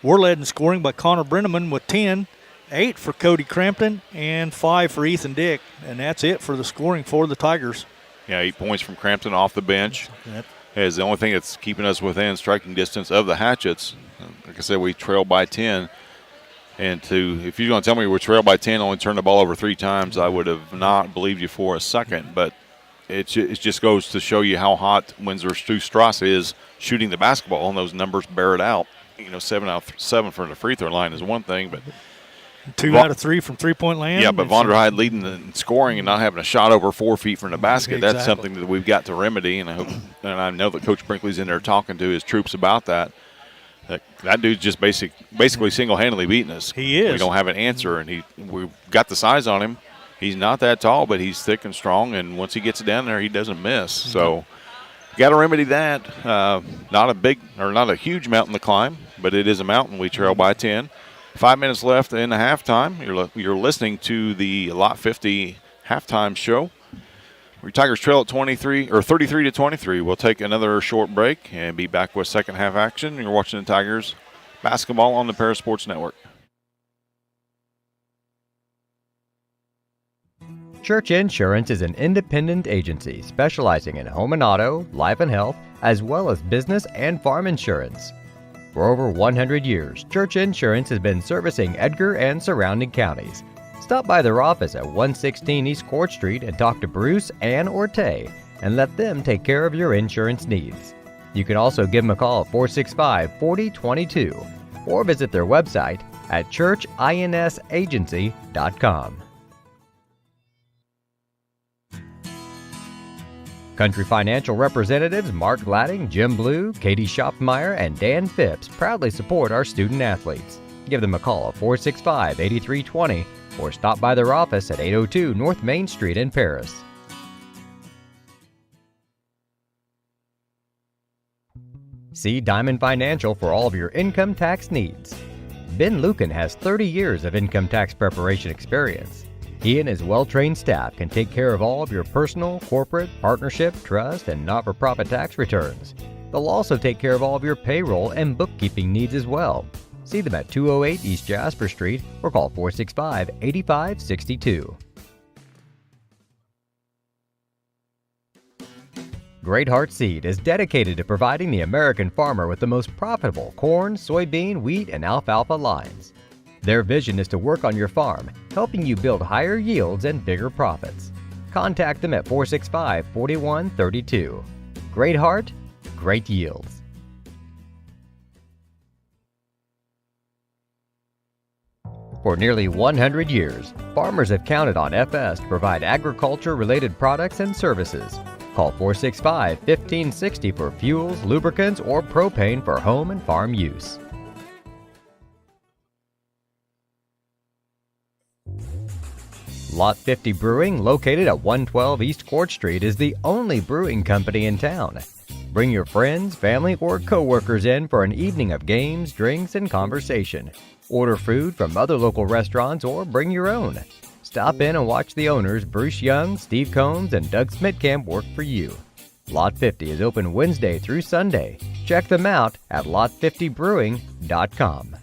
We're led in scoring by Connor Brenneman with 10, 8 for Cody Crampton, and 5 for Ethan Dick. And that's it for the scoring for the Tigers. Yeah, 8 points from Crampton off the bench. That is the only thing that's keeping us within striking distance of the Hatchets. Like I said, we trail by 10. And if you're going to tell me we trail by 10, only turned the ball over 3 times, I would have not believed you for a second. But it just goes to show you how hot Windsor-StewStras is shooting the basketball, and those numbers bear it out. 7 out of 7 from the free throw line is one thing, but 2 out of 3 from three-point land. Yeah, but Vonderheide leading in scoring and not having a shot over 4 feet from the basket, Exactly. That's something that we've got to remedy, and I know that Coach Brinkley's in there talking to his troops about that. That dude's just basically single-handedly beating us. He is. We don't have an answer, and we've got the size on him. He's not that tall, but he's thick and strong, and once he gets down there, he doesn't miss. Mm-hmm. So got to remedy that. Not a huge mountain to climb, but it is a mountain. We trail by 10. 5 minutes left in the halftime. You're listening to the Lot 50 halftime show. Your Tigers trail at 33 to 23. We'll take another short break and be back with second half action. You're watching the Tigers basketball on the Paris Sports Network. Church Insurance is an independent agency specializing in home and auto, life and health, as well as business and farm insurance. For over 100 years, Church Insurance has been servicing Edgar and surrounding counties. Stop by their office at 116 East Court Street and talk to Bruce, Ann, or Tay, and let them take care of your insurance needs. You can also give them a call at 465-4022 or visit their website at churchinsagency.com. Country Financial representatives Mark Gladding, Jim Blue, Katie Schopfmeyer, and Dan Phipps proudly support our student athletes. Give them a call at 465-8320 or stop by their office at 802 North Main Street in Paris. See Diamond Financial for all of your income tax needs. Ben Lucan has 30 years of income tax preparation experience. He and his well-trained staff can take care of all of your personal, corporate, partnership, trust, and not-for-profit tax returns. They'll also take care of all of your payroll and bookkeeping needs as well. See them at 208 East Jasper Street or call 465-8562. Great Heart Seed is dedicated to providing the American farmer with the most profitable corn, soybean, wheat, and alfalfa lines. Their vision is to work on your farm, helping you build higher yields and bigger profits. Contact them at 465-4132. Great Heart, great yields. For nearly 100 years, farmers have counted on FS to provide agriculture-related products and services. Call 465-1560 for fuels, lubricants, or propane for home and farm use. Lot 50 Brewing, located at 112 East Court Street, is the only brewing company in town. Bring your friends, family, or co-workers in for an evening of games, drinks, and conversation. Order food from other local restaurants or bring your own. Stop in and watch the owners, Bruce Young, Steve Combs, and Doug Smitkamp, work for you. Lot 50 is open Wednesday through Sunday. Check them out at lot50brewing.com.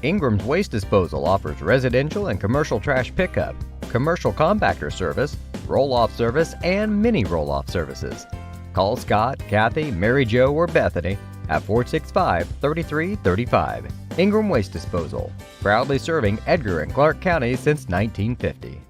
Ingram's Waste Disposal offers residential and commercial trash pickup, commercial compactor service, roll-off service, and mini roll-off services. Call Scott, Kathy, Mary Jo, or Bethany at 465-3335. Ingram Waste Disposal, proudly serving Edgar and Clark counties since 1950.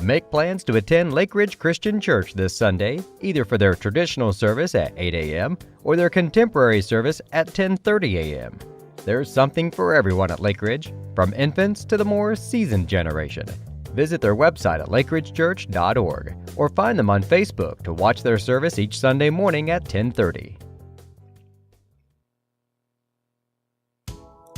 Make plans to attend Lake Ridge Christian Church this Sunday, either for their traditional service at 8 a.m. or their contemporary service at 10:30 a.m. There's something for everyone at Lake Ridge, from infants to the more seasoned generation. Visit their website at lakeridgechurch.org or find them on Facebook to watch their service each Sunday morning at 10:30.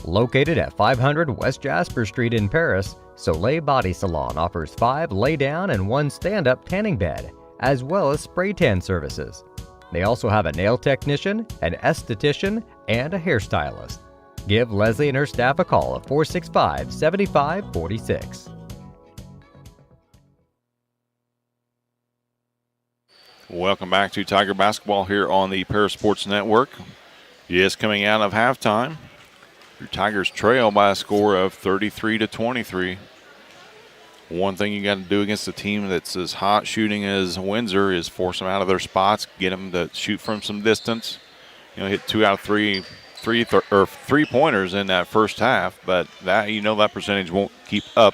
Located at 500 West Jasper Street in Paris, Soleil Body Salon offers 5 lay-down and 1 stand-up tanning bed, as well as spray tan services. They also have a nail technician, an esthetician, and a hairstylist. Give Leslie and her staff a call at 465-7546. Welcome back to Tiger Basketball here on the Paris Sports Network. Yes, coming out of halftime, your Tigers trail by a score of 33 to 23. One thing you got to do against a team that's as hot shooting as Windsor is force them out of their spots, get them to shoot from some distance. Hit 2 out of 3 3-pointers in that first half, but that that percentage won't keep up.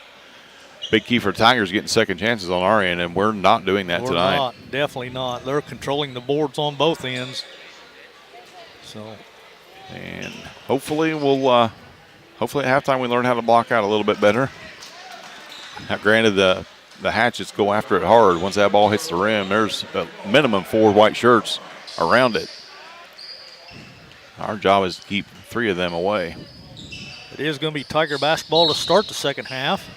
Big key for Tigers getting second chances on our end, and we're not doing that tonight. We're not, definitely not. They're controlling the boards on both ends. So, and hopefully hopefully at halftime we learn how to block out a little bit better. Now, granted, the Hatchets go after it hard. Once that ball hits the rim, there's a minimum 4 white shirts around it. Our job is to keep 3 of them away. It is going to be Tiger basketball to start the second half.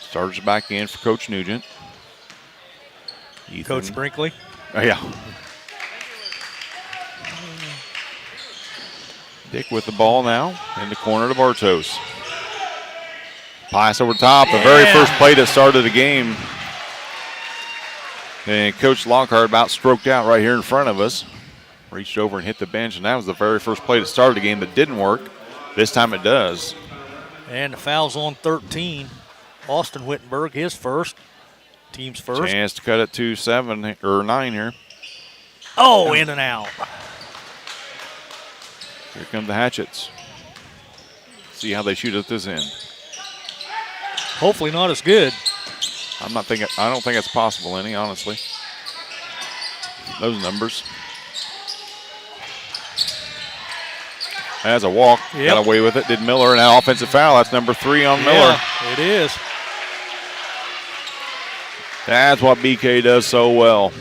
Starters back in for Coach Nugent. Coach Brinkley. Oh, yeah. Dick with the ball now in the corner to Bartos. Pass over top, the very first play that started the game. And Coach Lockhart about stroked out right here in front of us. Reached over and hit the bench, and that was the very first play that started the game that didn't work. This time it does. And the foul's on 13. Austin Wittenberg, his first. Team's first. Chance to cut it to 7 or 9 here. Oh, in and out. Here come the Hatchets. See how they shoot at this end. Hopefully not as good. I don't think it's possible any, honestly. Those numbers. Has a walk. Yep. Got away with it. Did Miller, and an offensive foul. That's number 3 on Miller. Yeah, it is. That's what BK does so well.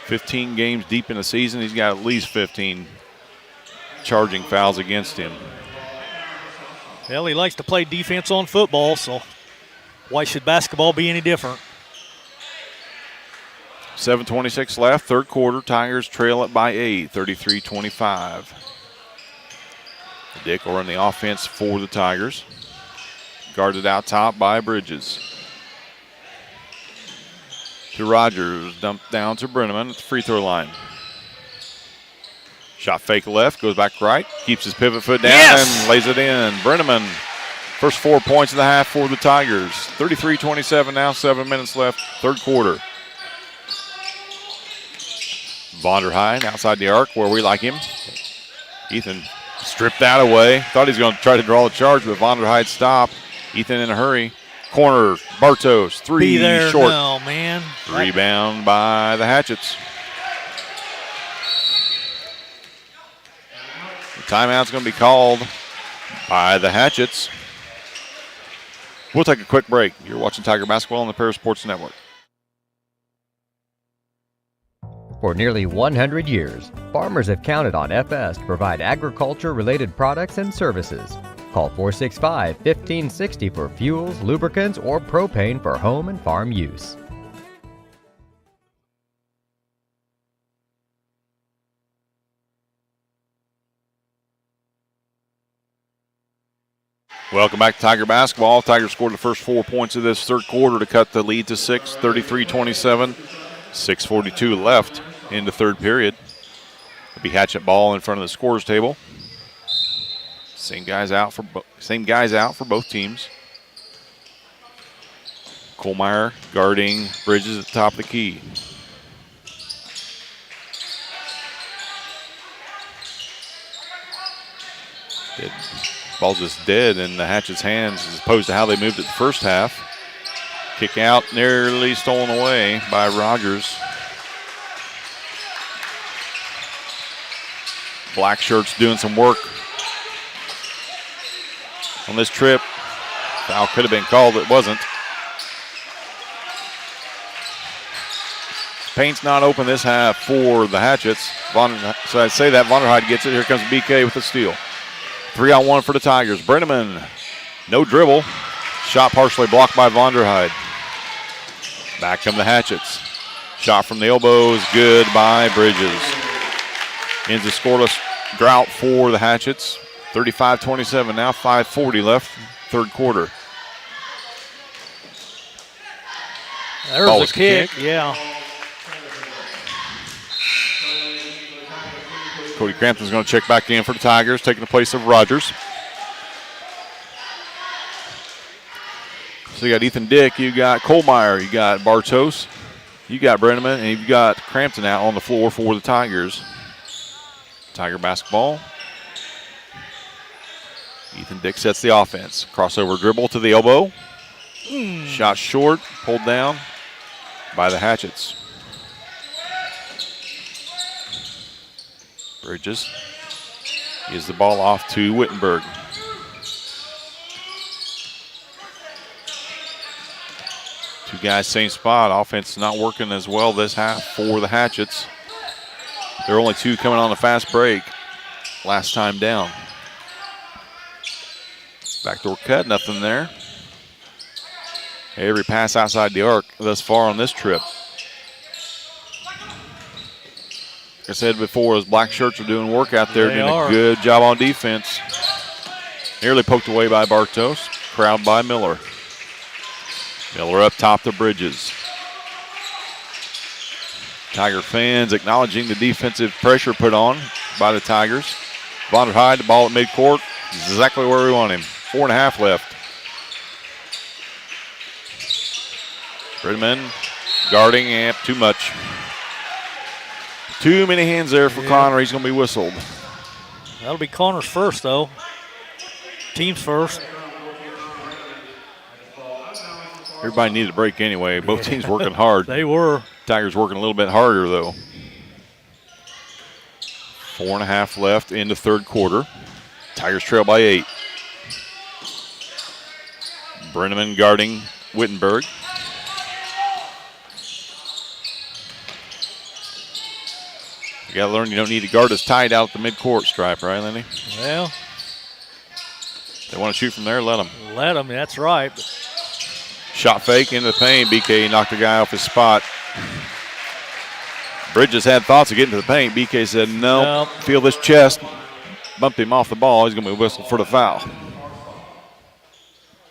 15 games deep in the season. He's got at least 15 charging fouls against him. Well, he likes to play defense on football, so why should basketball be any different? 7:26 left, third quarter. Tigers trail it by 8, 33-25. Dick will run the offense for the Tigers. Guarded out top by Bridges. To Rogers, dumped down to Brenneman at the free throw line. Shot fake left, goes back right, keeps his pivot foot down and lays it in. Brenneman, first 4 points of the half for the Tigers. 33-27 now, 7 minutes left, third quarter. Vonderheide outside the arc where we like him. Ethan stripped that away. Thought he was going to try to draw the charge, but Vonderheide stopped. Ethan in a hurry. Corner, Bartos, 3 Be there short. now, man. Rebound by the Hatchets. The timeout's going to be called by the Hatchets. We'll take a quick break. You're watching Tiger Basketball on the Paris Sports Network. For nearly 100 years, farmers have counted on FS to provide agriculture-related products and services. Call 465-1560 for fuels, lubricants, or propane for home and farm use. Welcome back to Tiger Basketball. Tigers scored the first 4 points of this third quarter to cut the lead to 6, 33-27. 6:42 left in the third period. It'll be Hatchet ball in front of the scorers table. Same guys out for both teams. Kohlmeyer guarding Bridges at the top of the key. Ball's just dead in the Hatchet's hands as opposed to how they moved it the first half. Kick out, nearly stolen away by Rogers. Black shirts doing some work on this trip. Foul could have been called, it wasn't. Paint's not open this half for the Hatchets. So I'd say that Vonderheide gets it. Here comes BK with the steal. 3-on-1 for the Tigers. Brenneman, no dribble. Shot partially blocked by Vonderheide. Back come the Hatchets. Shot from the elbows, good by Bridges. Ends the scoreless drought for the Hatchets. 35-27, now 5:40 left, third quarter. There's a kick, yeah. Cody Crampton's going to check back in for the Tigers, taking the place of Rogers. So you got Ethan Dick, you got Kohlmeyer, you got Bartos, you got Brenneman, and you've got Crampton out on the floor for the Tigers. Tiger basketball Ethan Dick sets the offense. Crossover dribble to the elbow. Shot short, pulled down by the Hatchets. Bridges gives the ball off to Wittenberg. Two guys, same spot. Offense not working as well this half for the Hatchets. There are only two coming on the fast break. Last time down. Backdoor cut, nothing there. Every pass outside the arc thus far on this trip. Like I said before, those black shirts are doing work out there, doing a good job on defense. Nearly poked away by Bartos, crowd by Miller. Miller up top to Bridges. Tiger fans acknowledging the defensive pressure put on by the Tigers. Vonderheide, the ball at midcourt, exactly where we want him. 4.5 left. Bridman guarding amp too much. Too many hands there for Connor. He's going to be whistled. That'll be Connor's first, though. Team's first. Everybody needed a break anyway. Both teams working hard. They were. Tigers working a little bit harder, though. 4.5 left in the third quarter. Tigers trail by 8. Brenneman guarding Wittenberg. You got to learn you don't need to guard as tight out at the midcourt stripe, right, Lenny? Well, they want to shoot from there, let them. Let them, that's right. Shot fake into the paint. BK knocked the guy off his spot. Bridges had thoughts of getting to the paint. BK said, no, feel this chest. Bumped him off the ball. He's going to be whistled for the foul.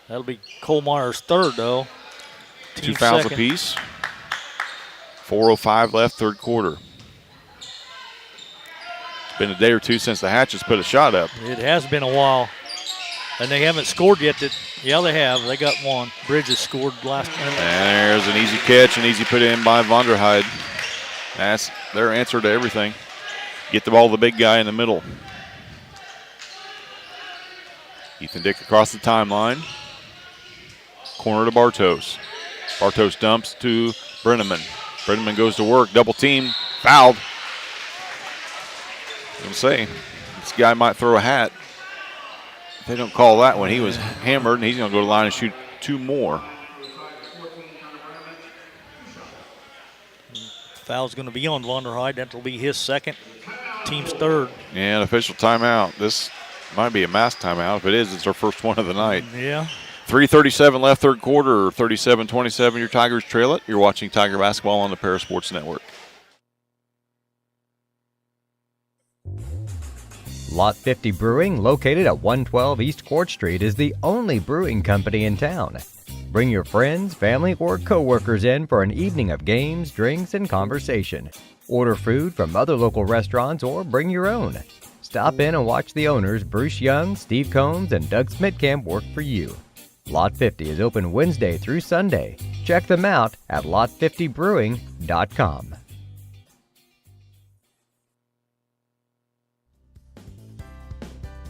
That'll be Colmeyer's third, though. Two fouls apiece. 4:05 left, third quarter. It's been a day or two since the Hatchets put a shot up. It has been a while. And they haven't scored yet. Yeah, they have. They got one. Bridges scored last time. And there's an easy catch, an easy put in by Vonderheide. That's their answer to everything. Get the ball to the big guy in the middle. Ethan Dick across the timeline. Corner to Bartos. Bartos dumps to Brenneman. Brenneman goes to work. Double team. Fouled. I'm saying this guy might throw a hat. If they don't call that one, he was hammered, and he's going to go to the line and shoot two more. Foul's going to be on Vonderheide. That'll be his second. Team's third. Yeah, an official timeout. This might be a mass timeout. If it is, it's our first one of the night. Yeah. 3:37 left, third quarter, 37-27. Your Tigers trail it. You're watching Tiger Basketball on the Parasports Network. Lot 50 Brewing, located at 112 East Court Street, is the only brewing company in town. Bring your friends, family, or co-workers in for an evening of games, drinks, and conversation. Order food from other local restaurants or bring your own. Stop in and watch the owners, Bruce Young, Steve Combs, and Doug Smitkamp, work for you. Lot 50 is open Wednesday through Sunday. Check them out at lot50brewing.com.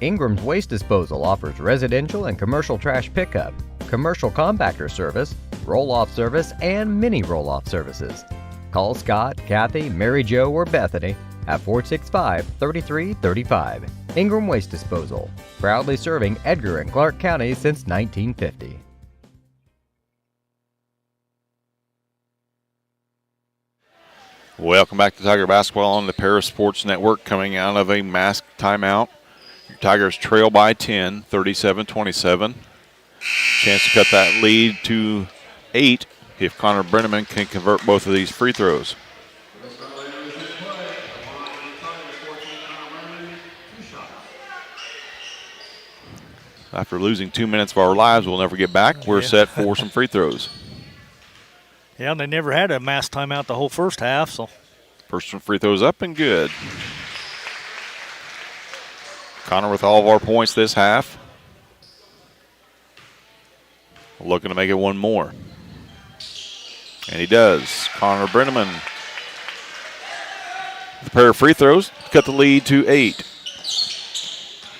Ingram's Waste Disposal offers residential and commercial trash pickup, commercial compactor service, roll-off service, and mini roll-off services. Call Scott, Kathy, Mary Jo, or Bethany at 465-3335. Ingram Waste Disposal, proudly serving Edgar and Clark Counties since 1950. Welcome back to Tiger Basketball on the Parasports Network, coming out of a masked timeout. Your Tigers trail by 10, 37-27. Chance to cut that lead to 8 if Connor Brenneman can convert both of these free throws. After losing 2 minutes of our lives we'll never get back, we're set for some free throws. Yeah, and they never had a mass timeout the whole first half. So first free throws up and good. Connor with all of our points this half. Looking to make it one more. And he does. Connor Brenneman with a pair of free throws, cut the lead to 8.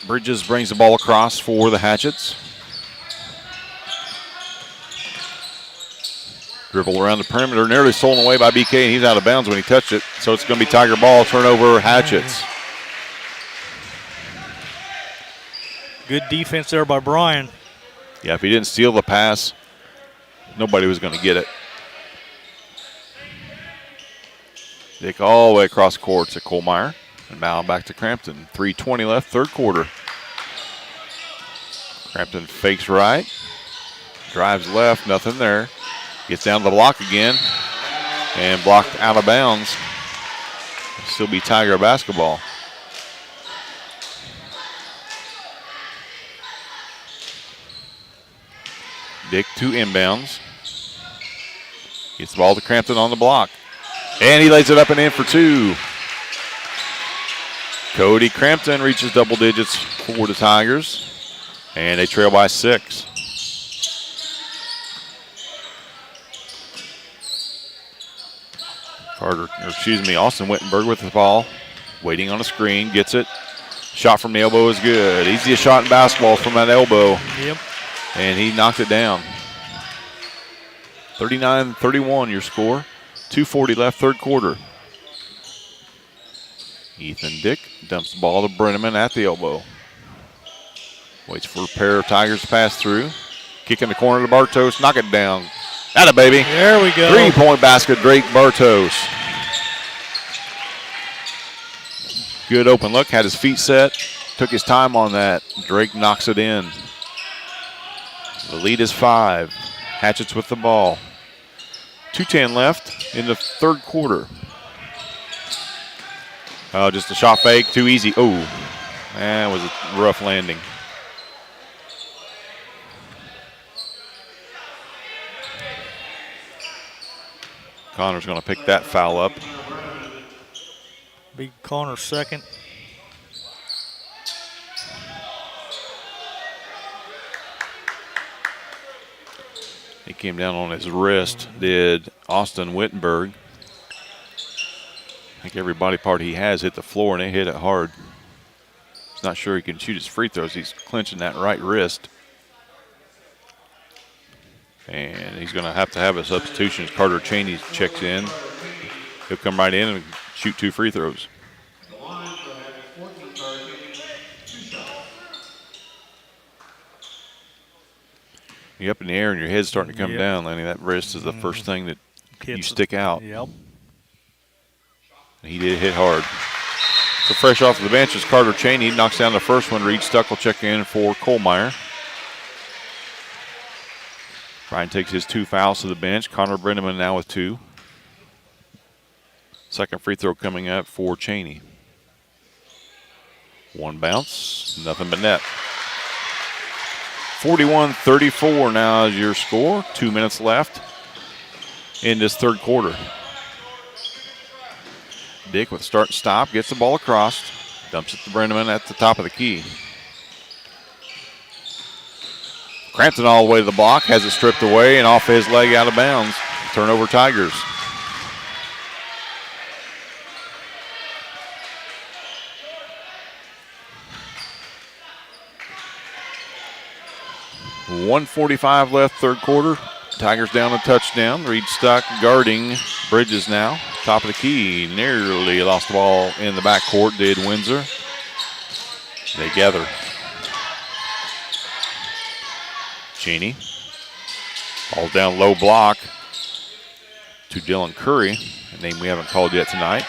Bridges brings the ball across for the Hatchets. Dribble around the perimeter, nearly stolen away by BK, and he's out of bounds when he touched it. So it's going to be Tiger ball, turnover, Hatchets. Good defense there by Brian. Yeah, if he didn't steal the pass, nobody was going to get it. Dick all the way across the court to Kohlmeyer. And now back to Crampton. 3:20 left, third quarter. Crampton fakes right. Drives left, nothing there. Gets down to the block again. And blocked out of bounds. It'll still be Tiger basketball. Dick to inbounds. Gets the ball to Crampton on the block. And he lays it up and in for two. Cody Crampton reaches double digits for the Tigers. And they trail by 6. Austin Wittenberg with the ball. Waiting on a screen, gets it. Shot from the elbow is good. Easiest shot in basketball from that elbow. Yep. And he knocked it down. 39-31 your score. 2:40 left, third quarter. Ethan Dick dumps the ball to Brenneman at the elbow. Waits for a pair of Tigers to pass through. Kick in the corner to Bartos. Knock it down. Atta baby. There we go. 3-point basket, Drake Bartos. Good open look. Had his feet set. Took his time on that. Drake knocks it in. The lead is 5. Hatchets with the ball. 2:10 left in the third quarter. Oh, just a shot fake. Too easy. Oh, that was a rough landing. Connor's going to pick that foul up. Big Connor second. He came down on his wrist, did Austin Wittenberg. I think every body part he has hit the floor, and they hit it hard. He's not sure he can shoot his free throws. He's clenching that right wrist. And he's going to have a substitution as Carter Cheney checks in. He'll come right in and shoot 2 free throws. You're up in the air and your head's starting to come down, Lenny. That wrist is the first thing that you stick out. Yep. He did hit hard. So fresh off the bench is Carter Cheney. Knocks down the first one. Reed Stuck will check in for Kohlmeyer. Brian takes his 2 fouls to the bench. Connor Brenneman now with 2. Second free throw coming up for Cheney. 1 bounce, nothing but net. 41-34 now is your score. 2 minutes left in this third quarter. Dick with start and stop, gets the ball across, dumps it to Brenneman at the top of the key. Crampton all the way to the block, has it stripped away and off his leg out of bounds. Turnover Tigers. .145 left, third quarter. Tigers down a touchdown. Reed Stuck guarding Bridges now. Top of the key. Nearly lost the ball in the backcourt, did Windsor. They gather. Cheney. Ball down low block to Dylan Curry, a name we haven't called yet tonight.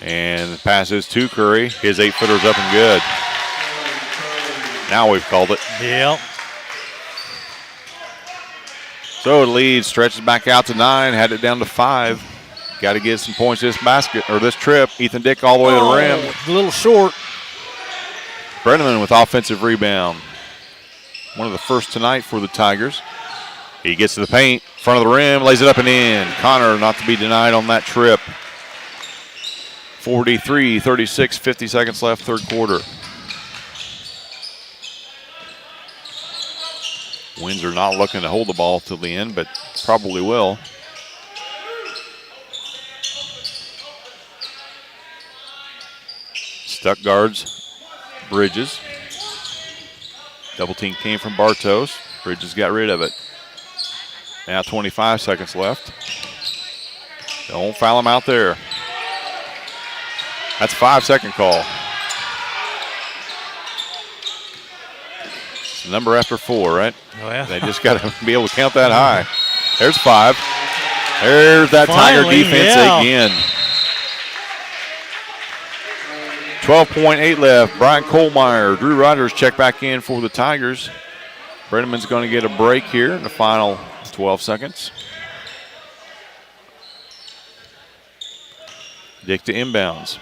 And the pass is to Curry. His 8-footer's up and good. Now we've called it. Yep. So the lead stretches back out to 9, had it down to 5. Got to get some points this basket or this trip. Ethan Dick all the way to the rim. A little short. Brenneman with offensive rebound. One of the first tonight for the Tigers. He gets to the paint, front of the rim, lays it up and in. Connor not to be denied on that trip. 43-36, 50 seconds left, third quarter. Windsor not looking to hold the ball till the end, but probably will. Stuck guards Bridges. Double team came from Bartos. Bridges got rid of it. Now 25 seconds left. Don't foul him out there. That's a 5-second call. It's the number after 4, right? Oh, yeah. They just got to be able to count that high. There's 5. There's that Tiger Finally, defense again. 12.8 left. Brian Kohlmeyer, Drew Rogers check back in for the Tigers. Brenneman's going to get a break here in the final 12 seconds. Dick to inbounds.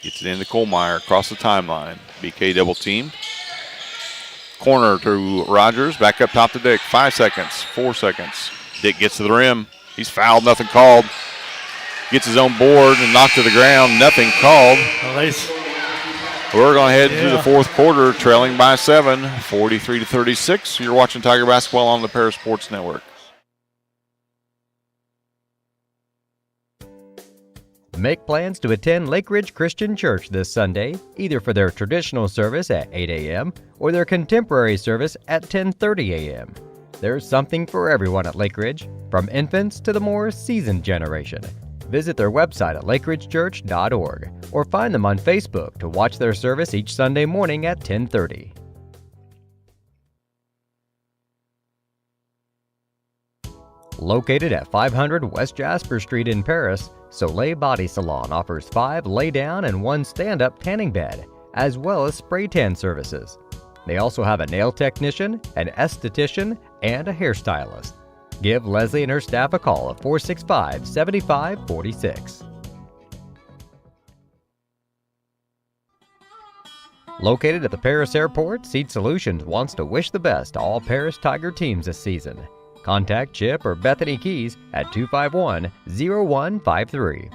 Gets it into Kohlmeyer across the timeline. BK double team. Corner to Rogers. Back up top to Dick. 5 seconds. 4 seconds. Dick gets to the rim. He's fouled. Nothing called. Gets his own board and knocked to the ground. Nothing called. We're going to head to the fourth quarter, trailing by 7, 43-36. You're watching Tiger basketball on the Paris Sports Network. Make plans to attend Lake Ridge Christian Church this Sunday, either for their traditional service at 8 a.m. or their contemporary service at 10:30 a.m. There's something for everyone at Lake Ridge, from infants to the more seasoned generation. Visit their website at lakeridgechurch.org or find them on Facebook to watch their service each Sunday morning at 10:30. Located at 500 West Jasper Street in Paris, Soleil Body Salon offers 5 lay-down and 1 stand-up tanning bed, as well as spray tan services. They also have a nail technician, an esthetician, and a hairstylist. Give Leslie and her staff a call at 465-7546. Located at the Paris Airport, Seed Solutions wants to wish the best to all Paris Tiger teams this season. Contact Chip or Bethany Keys at 251-0153.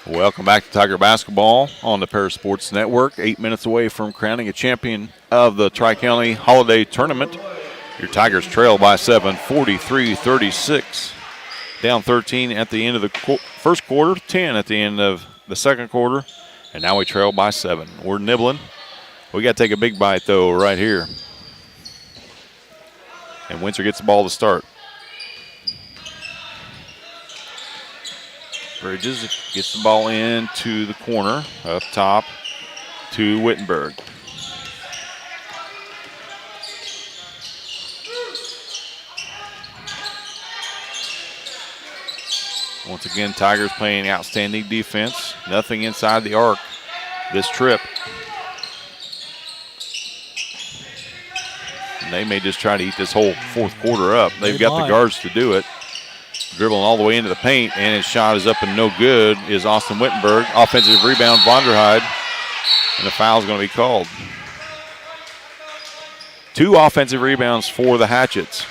Welcome back to Tiger basketball on the Paris Sports Network. 8 minutes away from crowning a champion of the Tri-County Holiday Tournament. Your Tigers trail by 7, 43-36. Down 13 at the end of the first quarter, 10 at the end of the second quarter, and now we trail by 7. We're nibbling. We got to take a big bite, though, right here. And Windsor gets the ball to start. Bridges gets the ball into the corner, up top to Wittenberg. Once again, Tigers playing outstanding defense. Nothing inside the arc this trip. And they may just try to eat this whole fourth quarter up. They've got the guards to do it. Dribbling all the way into the paint, and his shot is up and no good, is Austin Wittenberg. Offensive rebound, Vonderheide, and the foul is going to be called. 2 offensive rebounds for the Hatchets.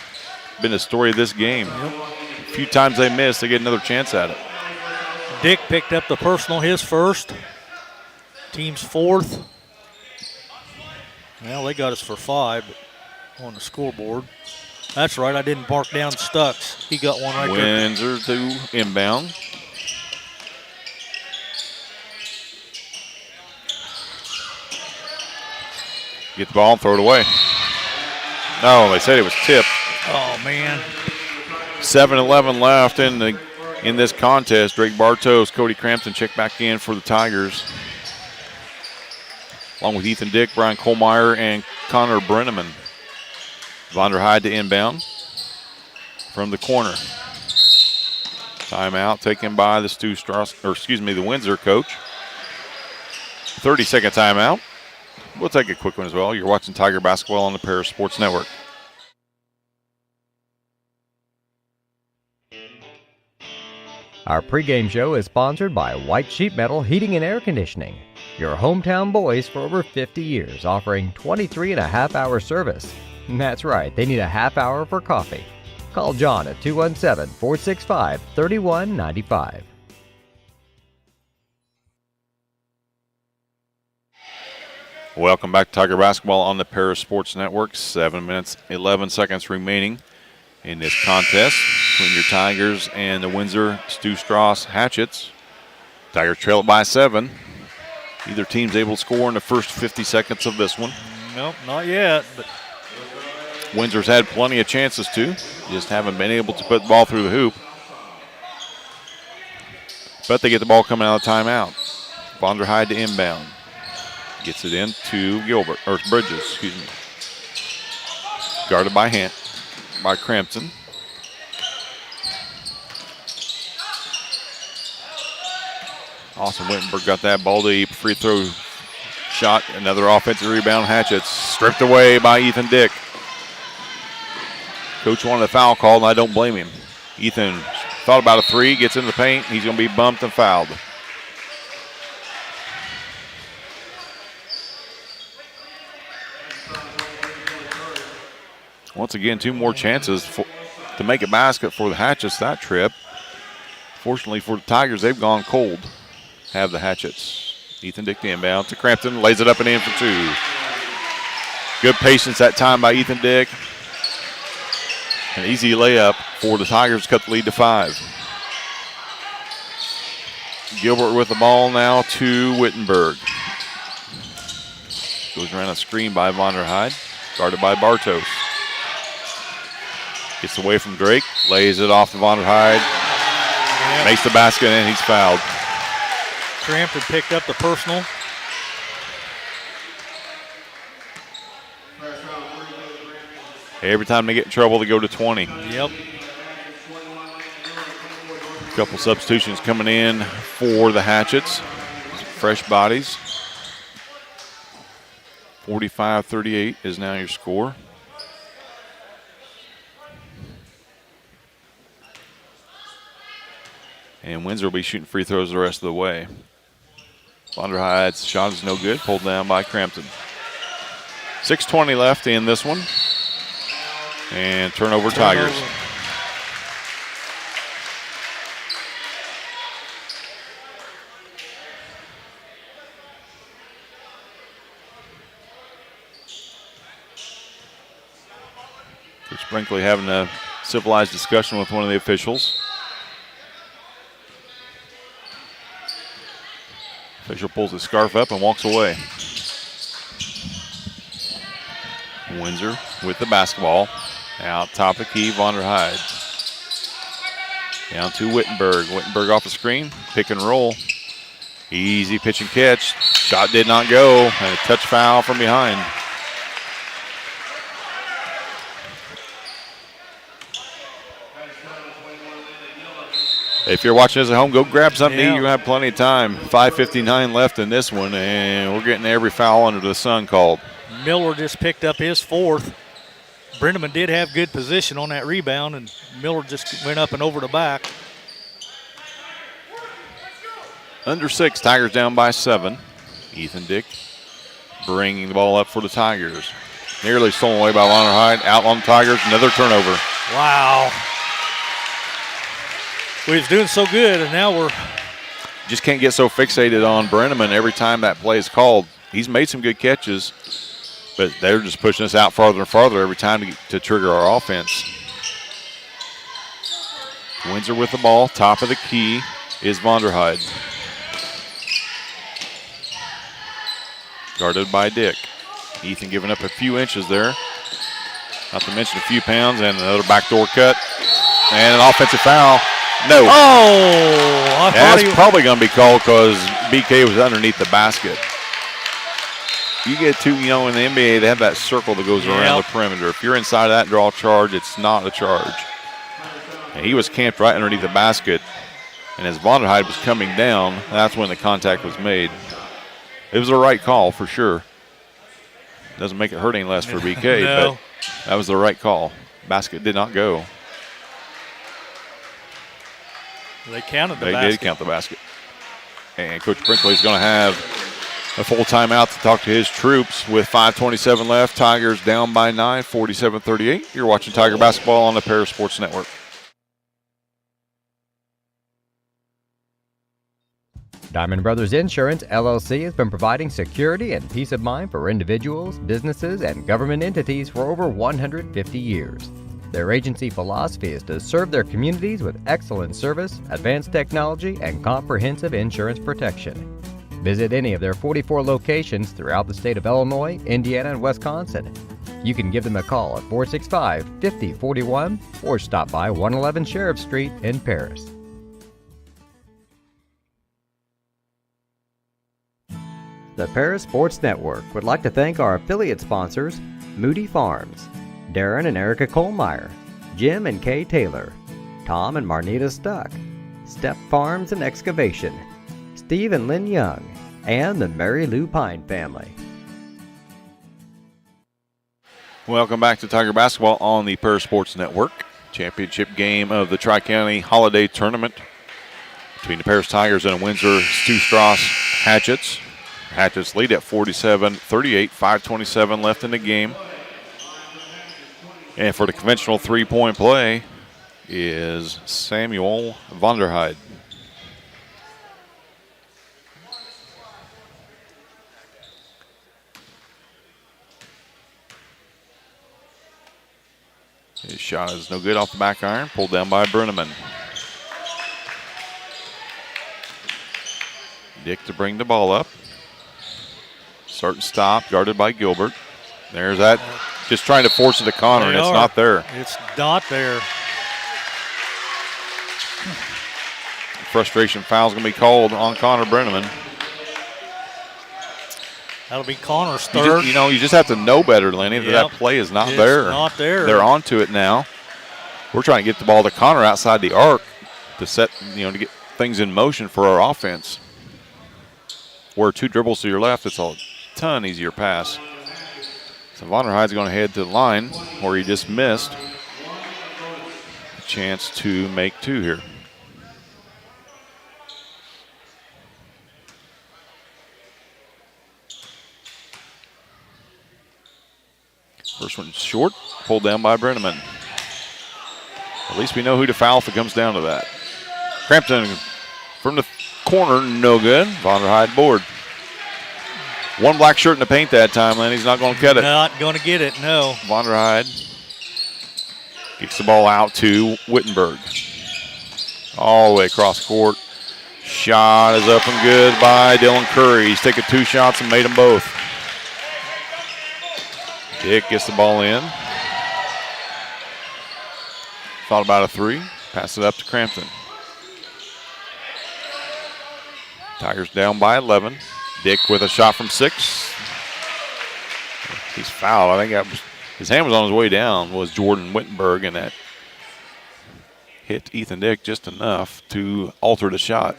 Been the story of this game. A few times they miss, they get another chance at it. Dick picked up the personal, his first. Team's 4th. Well, they got us for 5 on the scoreboard. That's right, I didn't mark down Stux. He got one right there. Windsor to inbound. Get the ball and throw it away. No, they said it was tipped. Oh, man. 7-11 left in this contest. Drake Bartos, Cody Crampton check back in for the Tigers. Along with Ethan Dick, Brian Kohlmeyer, and Connor Brenneman. Vonderheide to inbound from the corner. Timeout taken by the the Windsor coach. 30-second timeout. We'll take a quick one as well. You're watching Tiger basketball on the Paris Sports Network. Our pregame show is sponsored by White Sheet Metal Heating and Air Conditioning. Your hometown boys for over 50 years, offering 23.5-hour service. That's right, they need a half hour for coffee. Call John at 217-465-3195. Welcome back to Tiger basketball on the Paris Sports Network. 7 minutes, 11 seconds remaining in this contest between your Tigers and the Windsor-StewStras Hatchets. Tigers trail it by 7. Either team's able to score in the first 50 seconds of this one. Nope, not yet. But Windsor's had plenty of chances to, just haven't been able to put the ball through the hoop. But they get the ball coming out of timeout. Vonderheide to inbound. Gets it in to Bridges, excuse me. Guarded by Crampton. Austin Wittenberg got that ball deep. Free throw shot. Another offensive rebound. Hatchets stripped away by Ethan Dick. Coach wanted a foul call, and I don't blame him. Ethan thought about a 3, gets in the paint. He's going to be bumped and fouled. Once again, 2 more chances to make a basket for the Hatchets that trip. Fortunately for the Tigers, they've gone cold. Have the Hatchets. Ethan Dick the inbound to Crampton, lays it up and in for 2. Good patience that time by Ethan Dick. An easy layup for the Tigers to cut the lead to 5. Gilbert with the ball now to Wittenberg. Goes around a screen by Vonderheide, guarded by Bartos. Gets away from Drake, lays it off to Vonderheide, makes the basket, and he's fouled. Crampton picked up the personal. Every time they get in trouble, they go to 20. Yep. A couple substitutions coming in for the Hatchets. Fresh bodies. 45-38 is now your score. And Windsor will be shooting free throws the rest of the way. Vonderheide's shot is no good, pulled down by Crampton. 6:20 left in this one. And turnover Tigers. Coach Brinkley having a civilized discussion with one of the officials. Official pulls his scarf up and walks away. Windsor with the basketball. Out top of the key, Vonderheide. Down to Wittenberg. Wittenberg off the screen, pick and roll. Easy pitch and catch. Shot did not go, and a touch foul from behind. If you're watching this at home, go grab something to eat. You're going to have plenty of time. 5:59 left in this one, and we're getting every foul under the sun called. Miller just picked up his 4th. Brenneman did have good position on that rebound, and Miller just went up and over the back. Under 6, Tigers down by 7. Ethan Dick bringing the ball up for the Tigers. Nearly stolen away by Vonderheide. Out on the Tigers, another turnover. Wow. We was doing so good, and now we're... Just can't get so fixated on Brenneman every time that play is called. He's made some good catches, but they're just pushing us out farther and farther every time to trigger our offense. Windsor with the ball. Top of the key is Vonderheide. Guarded by Dick. Ethan giving up a few inches there. Not to mention a few pounds, and another backdoor cut. And an offensive foul. No. Oh! That's probably going to be called because BK was underneath the basket. You get to, in the NBA, they have that circle that goes around the perimeter. If you're inside of that and draw a charge, it's not a charge. And he was camped right underneath the basket. And as Vonderheide was coming down, that's when the contact was made. It was the right call for sure. Doesn't make it hurt any less for BK, no. But that was the right call. Basket did not go. They counted the basket. They did count the basket. And Coach Brinkley's going to have a full timeout to talk to his troops with 5:27 left. Tigers down by 9, 47-38. You're watching Tiger basketball on the Paris Sports Network. Diamond Brothers Insurance, LLC has been providing security and peace of mind for individuals, businesses, and government entities for over 150 years. Their agency philosophy is to serve their communities with excellent service, advanced technology, and comprehensive insurance protection. Visit any of their 44 locations throughout the state of Illinois, Indiana, and Wisconsin. You can give them a call at 465-5041 or stop by 111 Sheriff Street in Paris. The Paris Sports Network would like to thank our affiliate sponsors, Moody Farms, Darren and Erica Kohlmeyer, Jim and Kay Taylor, Tom and Marnita Stuck, Step Farms and Excavation, Steve and Lynn Young, and the Mary Lou Pine family. Welcome back to Tiger Basketball on the Paris Sports Network. Championship game of the Tri-County Holiday Tournament between the Paris Tigers and Windsor-StewStras Hatchets. Hatchets lead at 47-38, 5:27 left in the game. And for the conventional three-point play is Samuel Vonderheide. His shot is no good off the back iron, pulled down by Brenneman. Dick to bring the ball up. Start and stop, guarded by Gilbert. There's that. Just trying to force it to Connor, and it's not there. It's not there. Frustration foul's going to be called on Connor Brenneman. That'll be Connor's third. You just have to know better, Lenny, that that play is not there. It's not there. They're onto it now. We're trying to get the ball to Connor outside the arc to set, to get things in motion for our offense. Where two dribbles to your left, it's a ton easier pass. So Vonderheide's going to head to the line where he just missed. A chance to make two here. First one's short, pulled down by Brenneman. At least we know who to foul if it comes down to that. Crampton from the corner, no good. Vonderheide board. One black shirt in the paint that time, and he's not going to get it. Not going to get it, no. Vonderheide kicks the ball out to Wittenberg. All the way across court. Shot is up and good by Dylan Curry. He's taken two shots and made them both. Dick gets the ball in. Thought about a three. Pass it up to Crampton. Tigers down by 11. Dick with a shot from 6. He's fouled. I think his hand was on his way down, was Jordan Wittenberg, and that hit Ethan Dick just enough to alter the shot.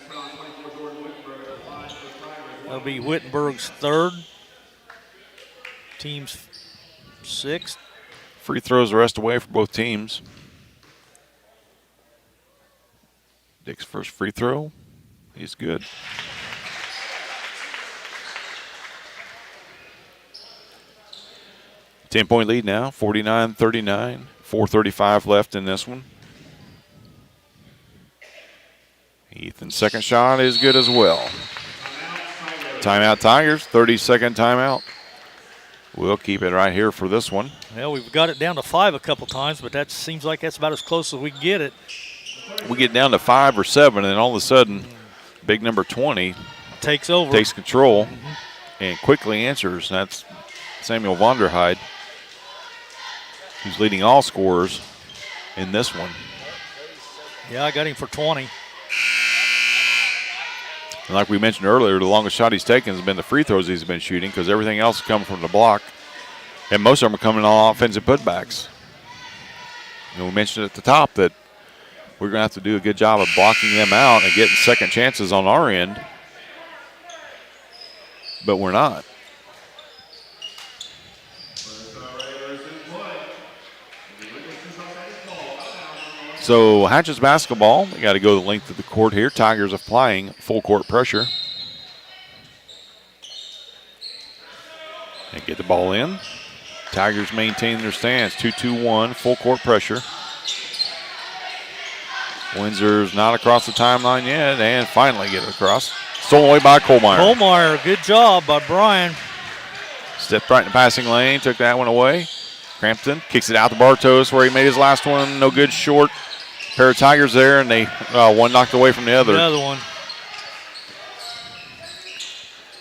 That'll be Wittenberg's third. Team's sixth. Free throws the rest away for both teams. Dick's first free throw. He's good. Ten-point lead now, 49-39. 4:35 left in this one. Ethan's second shot is good as well. Timeout Tigers, 30-second timeout. We'll keep it right here for this one. Well, we've got it down to 5 a couple times, but that seems like that's about as close as we can get it. We get down to 5 or 7, and all of a sudden, big number 20 takes over, takes control, and quickly answers. That's Samuel Vonderheide, who's leading all scorers in this one. Yeah, I got him for 20. And like we mentioned earlier, the longest shot he's taken has been the free throws he's been shooting, because everything else is coming from the block, and most of them are coming on offensive putbacks. We mentioned at the top that we're going to have to do a good job of blocking them out and getting second chances on our end, but we're not. So Hatches basketball, we got to go the length of the court here. Tigers applying full court pressure. And get the ball in. Tigers maintain their stance, 2-2-1, full court pressure. Windsor's not across the timeline yet, and finally get it across. Stolen away by Kohlmeyer. Kohlmeyer, good job by Brian. Stepped right in the passing lane, took that one away. Crampton kicks it out to Bartos where he made his last one. No good, short. Pair of Tigers there, and they one knocked away from the other. The other one.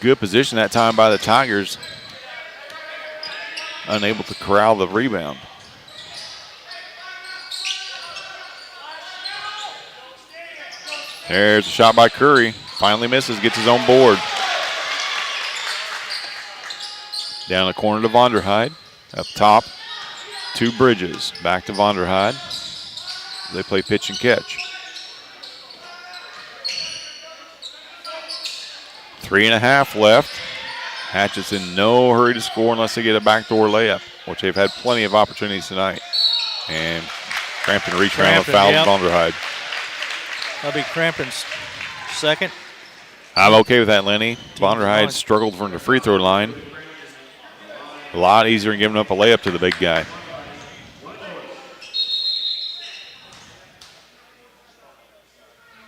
Good position that time by the Tigers. Unable to corral the rebound. There's a shot by Curry. Finally misses, gets his own board. Down the corner to Vonderheide. Up top to Bridges. Back to Vonderheide. They play pitch and catch. 3.5 left. Hatchett's in no hurry to score unless they get a backdoor layup, which they've had plenty of opportunities tonight. And Crampton reached around and fouled Vonderheide. That'll be Crampton's second. I'm okay with that, Lenny. Vonderheide struggled from the free throw line. A lot easier than giving up a layup to the big guy.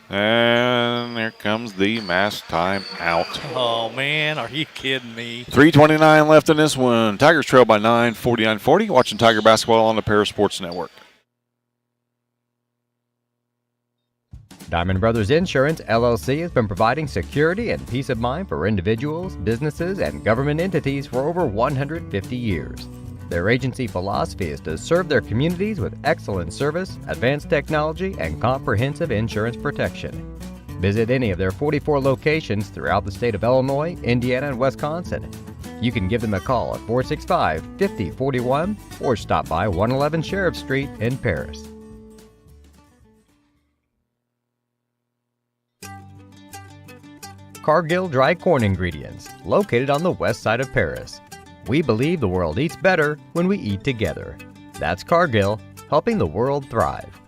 And there comes the mass timeout. Oh, man, are you kidding me? 3:29 left in this one. Tigers trail by 9, 49-40. Watching Tiger basketball on the Paris Sports Network. Diamond Brothers Insurance, LLC has been providing security and peace of mind for individuals, businesses, and government entities for over 150 years. Their agency philosophy is to serve their communities with excellent service, advanced technology, and comprehensive insurance protection. Visit any of their 44 locations throughout the state of Illinois, Indiana, and Wisconsin. You can give them a call at 465-5041 or stop by 111 Sheriff Street in Paris. Cargill Dry Corn Ingredients, located on the west side of Paris. We believe the world eats better when we eat together. That's Cargill, helping the world thrive.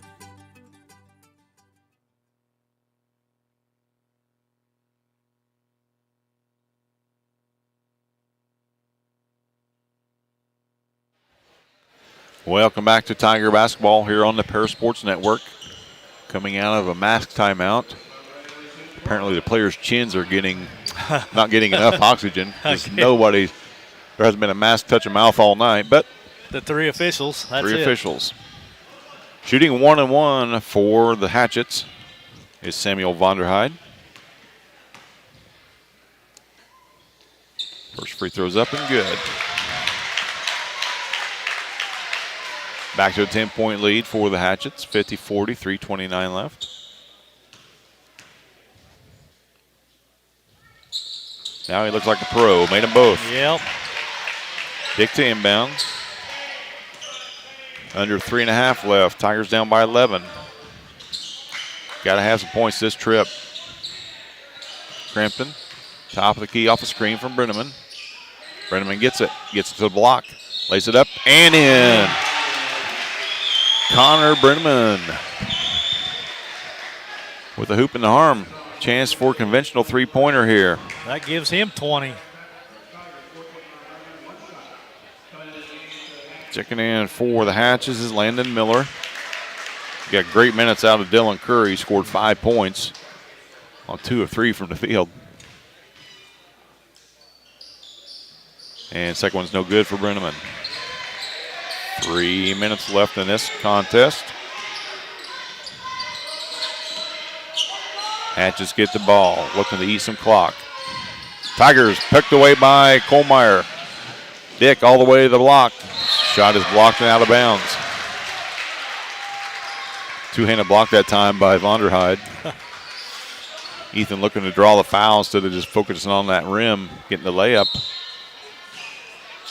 Welcome back to Tiger basketball here on the Paris Sports Network. Coming out of a mask timeout. Apparently the players' chins are not getting enough oxygen. There hasn't been a mask touch a mouth all night, but the three officials, that's three officials. Shooting 1-1 for the Hatchets is Samuel Vonderheide. First free throw's up and good. Back to a 10-point lead for the Hatchets, 50-40, 3:29 left. Now he looks like a pro. Made them both. Yep. Dick to inbounds. Under 3.5 left. Tigers down by 11. Got to have some points this trip. Crampton, top of the key off the screen from Brenneman. Brenneman gets it. Gets it to the block. Lays it up and in. Connor Brenneman with a hoop in the arm. Chance for conventional three-pointer here. That gives him 20. Checking in for the Hatches is Landon Miller. Got great minutes out of Dylan Curry. Scored 5 points on 2 of 3 from the field. And second one's no good for Brenneman. 3 minutes left in this contest. Hatches get the ball, looking to eat some clock. Tigers picked away by Kohlmeyer. Dick all the way to the block. Shot is blocked and out of bounds. Two-handed block that time by Vonderheide. Ethan looking to draw the foul instead of just focusing on that rim, getting the layup.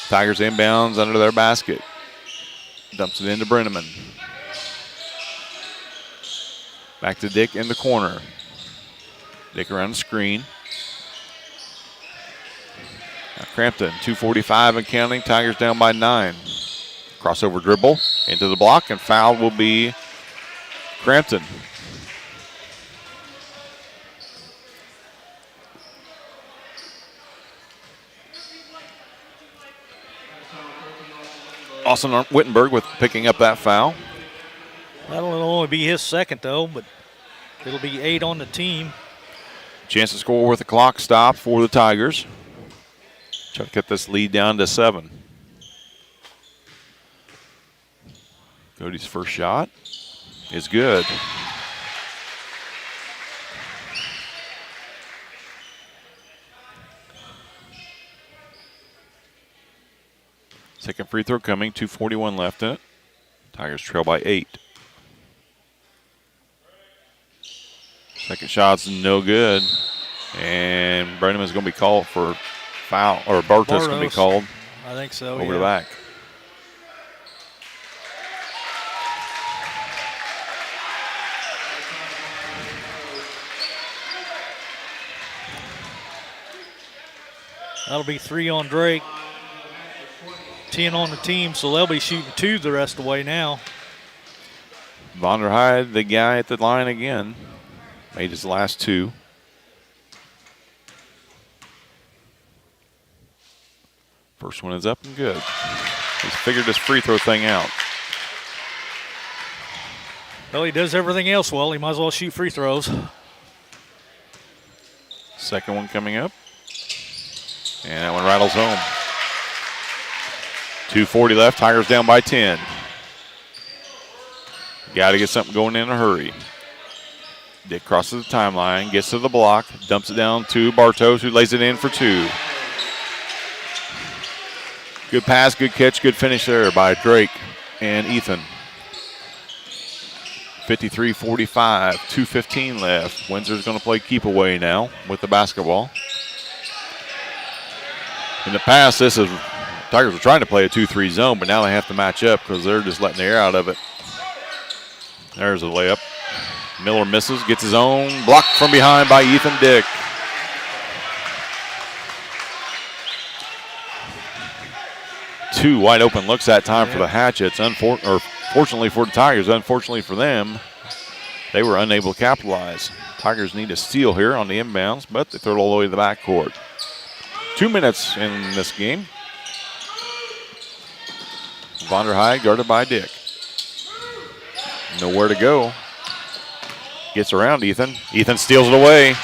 Tigers inbounds under their basket. Dumps it into Brenneman. Back to Dick in the corner. Dick around the screen. Now Crampton, 2:45 and counting. Tigers down by 9. Crossover dribble into the block, and foul will be Crampton. Austin Wittenberg with picking up that foul. That'll only be his second, though, but it'll be 8 on the team. Chance to score with the clock stop for the Tigers. Try to cut this lead down to 7. Cody's first shot is good. Second free throw coming, 2:41 left in it. Tigers trail by 8. Second shot's no good. And Brenham is going to be called for foul, or Bartos going to be called. I think so, over the back. That'll be 3 on Drake. 10 on the team, so they'll be shooting 2 the rest of the way now. Vonderheide, the guy at the line again, made his last 2. First one is up and good. He's figured this free throw thing out. Well, he does everything else well. He might as well shoot free throws. Second one coming up. And that one rattles home. 2:40 left. Tigers down by 10. Got to get something going in a hurry. Dick crosses the timeline, gets to the block, dumps it down to Bartos, who lays it in for 2. Good pass, good catch, good finish there by Drake and Ethan. 53-45, 2:15 left. Windsor's going to play keep away now with the basketball. In the past, Tigers were trying to play a 2-3 zone, but now they have to match up because they're just letting the air out of it. There's a layup. Miller misses, gets his own, blocked from behind by Ethan Dick. Two wide open looks that time for the Hatchets. Fortunately for the Tigers, unfortunately for them, they were unable to capitalize. Tigers need a steal here on the inbounds, but they throw it all the way to the backcourt. 2 minutes in this game. Vonderheide guarded by Dick. Nowhere to go. Gets around Ethan. Ethan steals it away.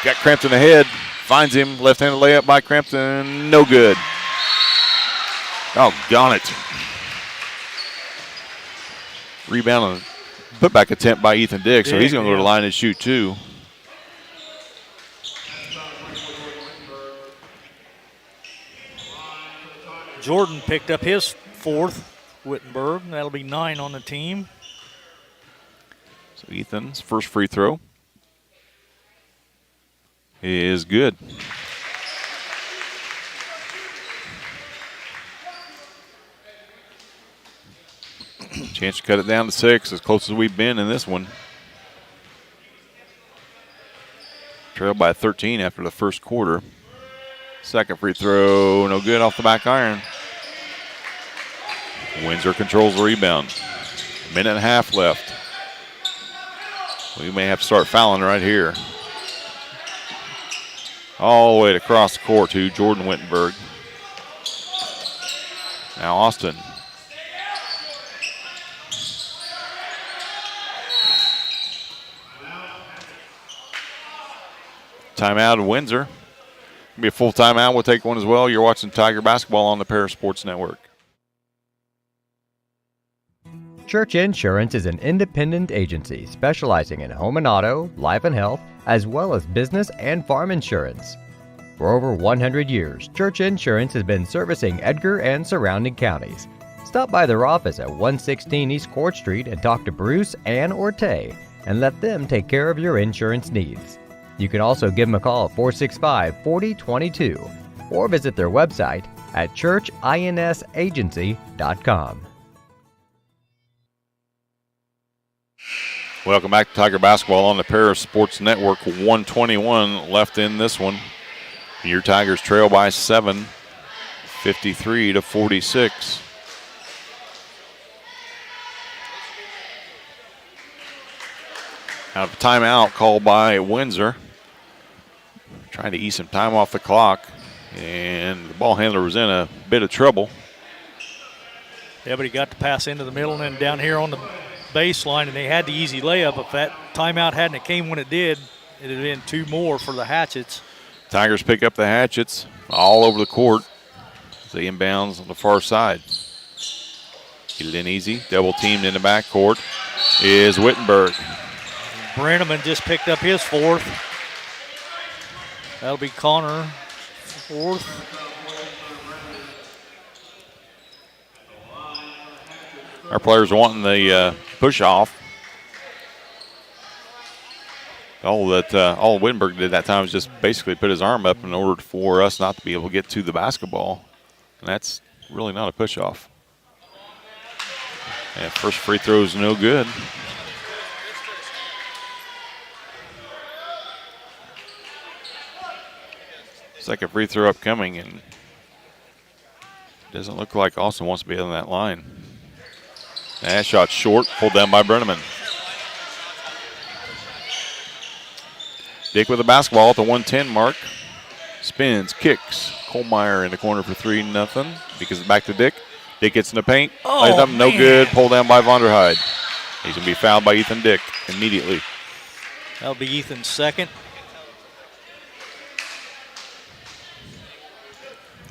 Got Crampton ahead. Finds him. Left-handed layup by Crampton. No good. Doggone it. Rebound and putback attempt by Ethan Dick, so he's going to go to the line and shoot 2. Jordan picked up his 4th, Wittenberg. That'll be 9 on the team. So Ethan's first free throw is good. Chance to cut it down to 6, as close as we've been in this one. Trailed by 13 after the first quarter. Second free throw, no good off the back iron. Windsor controls the rebound. Minute and a half left. We may have to start fouling right here. All the way across the court to Jordan Wittenberg. Now Austin. Timeout in Windsor. Be a full timeout. We'll take one as well. You're watching Tiger Basketball on the Paris Sports Network. Church Insurance is an independent agency specializing in home and auto, life and health, as well as business and farm insurance. For over 100 years, Church Insurance has been servicing Edgar and surrounding counties. Stop by their office at 116 East Court Street and talk to Bruce, Ann, or Tay, and let them take care of your insurance needs. You can also give them a call at 465-4022 or visit their website at churchinsagency.com. Welcome back to Tiger Basketball on the Paris Sports Network. 1:21 left in this one. Your Tigers trail by 7, 53-46. Out of a timeout called by Windsor. Trying to ease some time off the clock, and the ball handler was in a bit of trouble. Yeah, but he got the pass into the middle and then down here on the baseline, and they had the easy layup. If that timeout hadn't came when it did, it would have been 2 more for the Hatchets. Tigers pick up the Hatchets all over the court as they inbounds on the far side. Get it in easy. Double teamed in the backcourt is Wittenberg. Brenneman just picked up his fourth. That'll be Connor, fourth. Our players are wanting the push off. All Wittenberg did that time was just basically put his arm up in order for us not to be able to get to the basketball. And that's really not a push off. And first free throw is no good. Second free throw upcoming, and doesn't look like Austin wants to be on that line. That shot short, pulled down by Brenneman. Dick with the basketball at the 110 mark. Spins, kicks. Kohlmeyer in the corner for 3-0. Because it's back to Dick. Dick gets in the paint. Lays up, no good. Pulled down by Vonderheide. He's going to be fouled by Ethan Dick immediately. That'll be Ethan's second.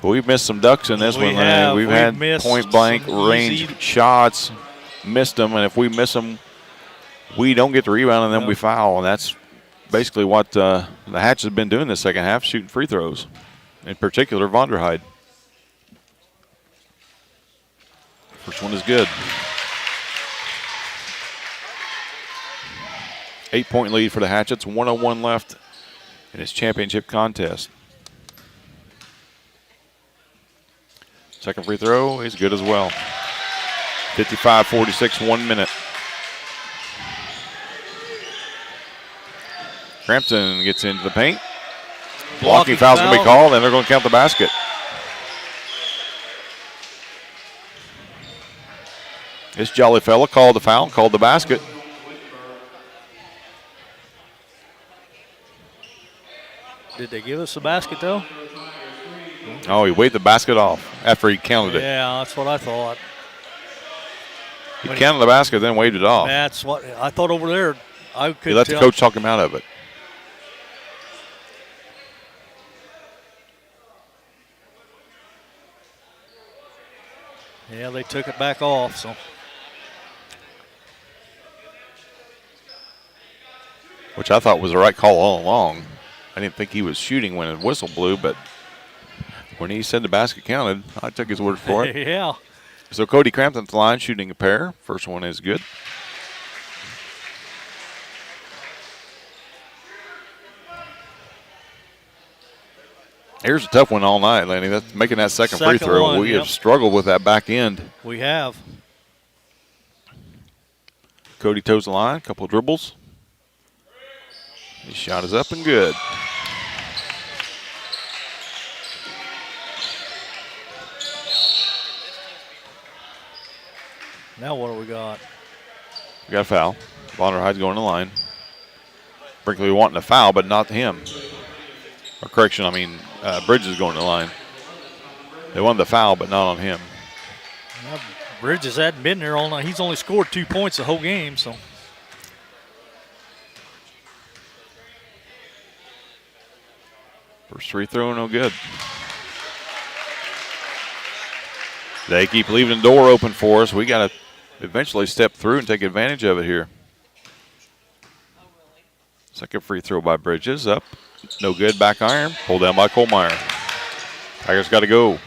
Well, we've missed some ducks in this one. We've had point-blank range shots. Missed them, and if we miss them, we don't get the rebound, and then we foul. And that's basically what the Hatch has been doing this second half, shooting free throws, in particular Vonderheide. First one is good. 8-point lead for the Hatchets, 1:01 left in its championship contest. Second free throw is good as well. 55-46, 1 minute. Crampton gets into the paint. Blocking foul's going to be called, and they're going to count the basket. This jolly fella called the foul, called the basket. Did they give us the basket, though? Oh, he waved the basket off after he counted it. Yeah, that's what I thought. He counted the basket, then waved it off. That's what I thought over there. I could He let the coach talk him out of it. Yeah, they took it back off, so. Which I thought was the right call all along. I didn't think he was shooting when the whistle blew, but when he said the basket counted, I took his word for it. Yeah. So Cody Crampton's line, shooting a pair. First one is good. Here's a tough one all night, Lanny. That's making that second free throw. We have struggled with that back end. We have. Cody toes the line, couple of dribbles. His shot is up and good. Now what do we got? We got a foul. Vonderheide's going to the line. Brinkley wanting a foul, but not him. Or correction, Bridges going to the line. They wanted the foul, but not on him. Well, Bridges hadn't been there all night. He's only scored 2 points the whole game, so. First free throw, no good. They keep leaving the door open for us. We got to eventually step through and take advantage of it here. Second free throw by Bridges, up. No good, back iron. Pulled down by Kohlmeyer. Tigers got to go.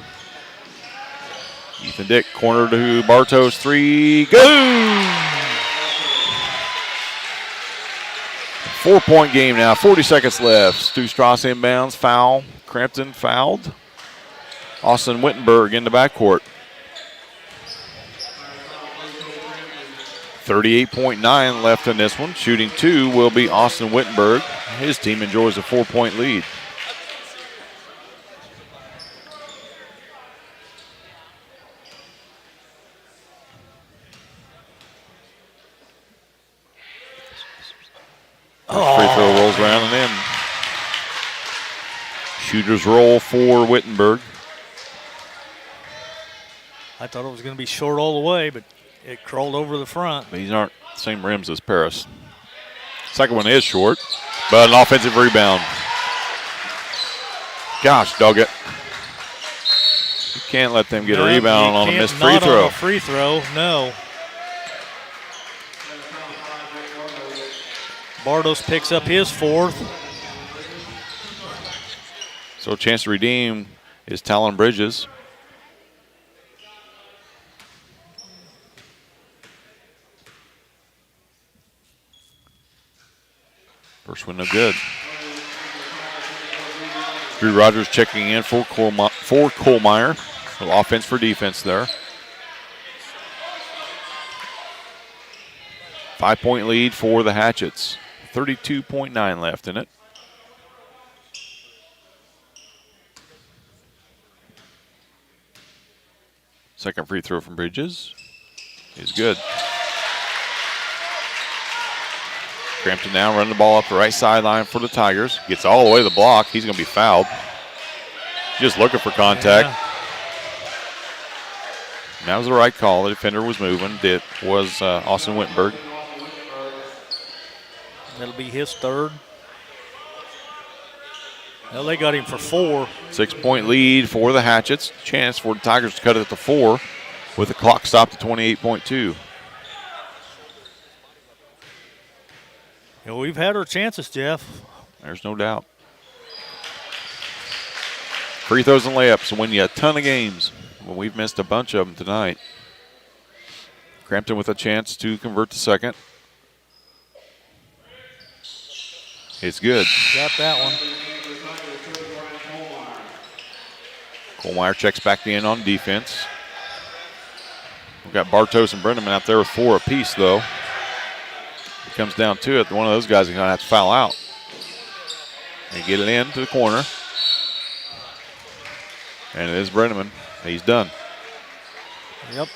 Ethan Dick, corner to Bartos, three, go! 4-point game now, 40 seconds left. StewStras inbounds, foul. Crampton fouled. Austin Wittenberg in the backcourt. 38.9 left in this one. Shooting two will be Austin Wittenberg. His team enjoys a 4-point lead. Free throw rolls around and in. Shooter's roll for Wittenberg. I thought it was going to be short all the way, but it crawled over the front. These aren't the same rims as Paris. Second one is short, but an offensive rebound. Gosh, dog it. Can't let them get a rebound on a missed free throw. Not on a free throw, no. Bartos picks up his 4th. So a chance to redeem is Talon Bridges. First one no good. Drew Rogers checking in for Kohlmeyer. Offense for defense there. 5-point lead for the Hatchets. 32.9 left in it. Second free throw from Bridges is good. Crampton now running the ball up the right sideline for the Tigers. Gets all the way to the block. He's going to be fouled. Just looking for contact. Yeah. And that was the right call. The defender was moving. It was Austin Wittenberg. That'll be his 3rd. Well, they got him for 4. 6-point lead for the Hatchets. Chance for the Tigers to cut it to 4 with the clock stopped at 28.2. Yeah, we've had our chances, Jeff. There's no doubt. Free throws and layups win you a ton of games. Well, we've missed a bunch of them tonight. Crampton with a chance to convert to second. It's good. Got that one. Kohlmeyer checks back in on defense. We've got Bartos and Brenneman out there with 4 apiece, though. It comes down to it. One of those guys is going to have to foul out. They get it into the corner. And it is Brenneman. He's done. Yep.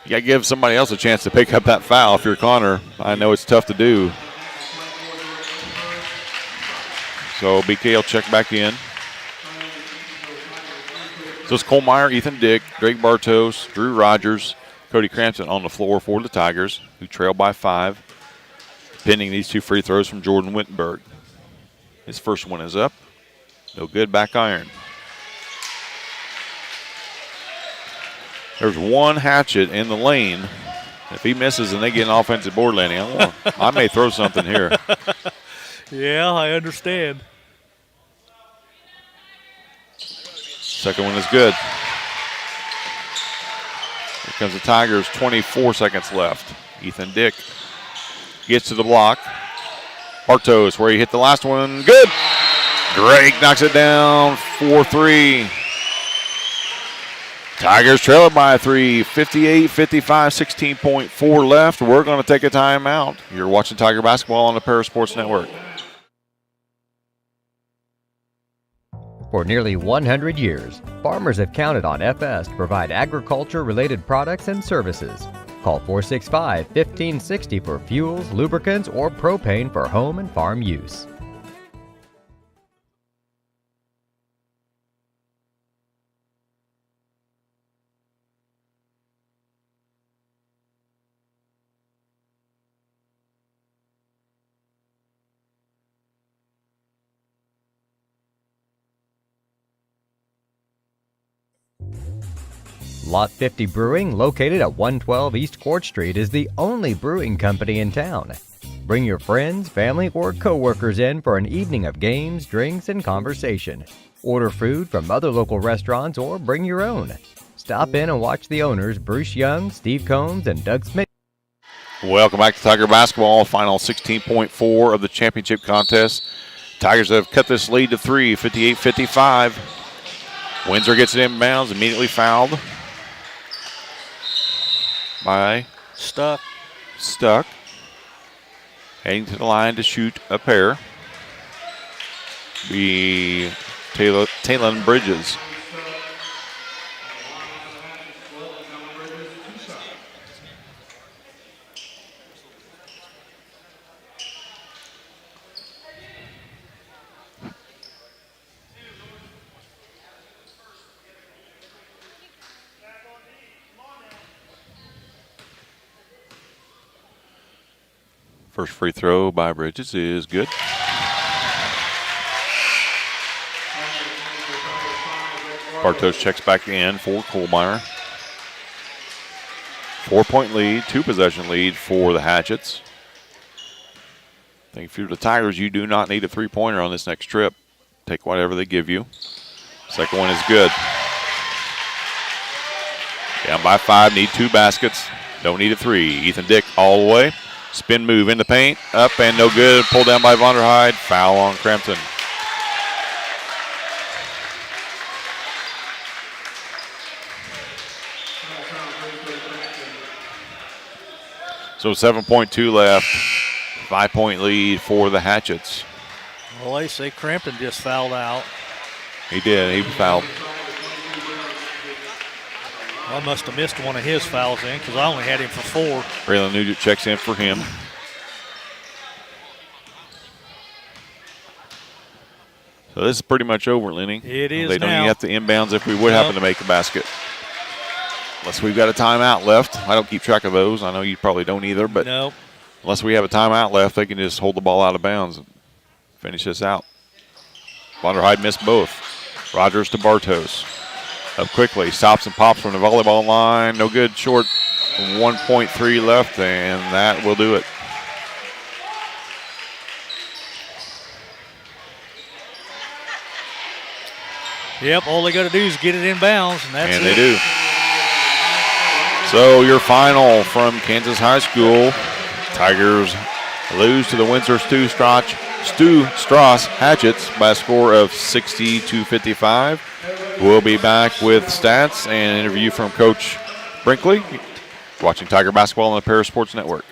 You got to give somebody else a chance to pick up that foul if you're Connor. I know it's tough to do. So BK will check back in. So it's Kohlmeyer, Ethan Dick, Drake Bartos, Drew Rogers, Cody Crampton on the floor for the Tigers, who trail by 5, pending these 2 free throws from Jordan Wittenberg. His first one is up. No good, back iron. There's one Hatchet in the lane. If he misses and they get an offensive board landing, I may throw something here. Yeah, I understand. Second one is good. Here comes the Tigers, 24 seconds left. Ethan Dick gets to the block. Bartos, where he hit the last one, good. Drake knocks it down, 4-3. Tigers trail it by 3, 58-55, 16.4 left. We're going to take a timeout. You're watching Tiger Basketball on the Paris Sports Network. For nearly 100 years, farmers have counted on FS to provide agriculture-related products and services. Call 465-1560 for fuels, lubricants, or propane for home and farm use. Lot 50 Brewing, located at 112 East Court Street, is the only brewing company in town. Bring your friends, family, or co-workers in for an evening of games, drinks, and conversation. Order food from other local restaurants or bring your own. Stop in and watch the owners, Bruce Young, Steve Combs, and Doug Smith. Welcome back to Tiger Basketball, final 16.4 of the championship contest. Tigers have cut this lead to 3, 58-55. Windsor gets it inbounds, immediately fouled by Stuck. Heading to the line to shoot a pair. Be Talon Bridges. First free throw by Bridges is good. Bartos checks back in for Kohlmeyer. 4-point lead, 2-possession lead for the Hatchets. I think if you're the Tigers, you do not need a three-pointer on this next trip. Take whatever they give you. Second one is good. Down by 5, need 2 baskets. Don't need a 3. Ethan Dick all the way. Spin move in the paint, up and no good. Pulled down by Vonderheide. Foul on Crampton. So 7.2 left. 5-point lead for the Hatchets. Well, they say Crampton just fouled out. He did. He fouled. I must have missed one of his fouls in because I only had him for 4. Braylon Nugent checks in for him. So this is pretty much over, Lenny. It is They don't now. even have to inbounds if we would happen to make a basket. Unless we've got a timeout left. I don't keep track of those. I know you probably don't either, but No. unless we have a timeout left, they can just hold the ball out of bounds and finish this out. Vonderheide missed both. Rogers to Bartos. Up quickly, stops and pops from the volleyball line. No good, short. 1.3 left, and that will do it. Yep, all they got to do is get it in bounds, and that's And it. they do. So your final from Kansas High School. Tigers lose to the Windsor-StewStras Hatchets by a score of 60-55. We'll be back with stats and an interview from Coach Brinkley. Watching Tiger basketball on the Paris Sports Network.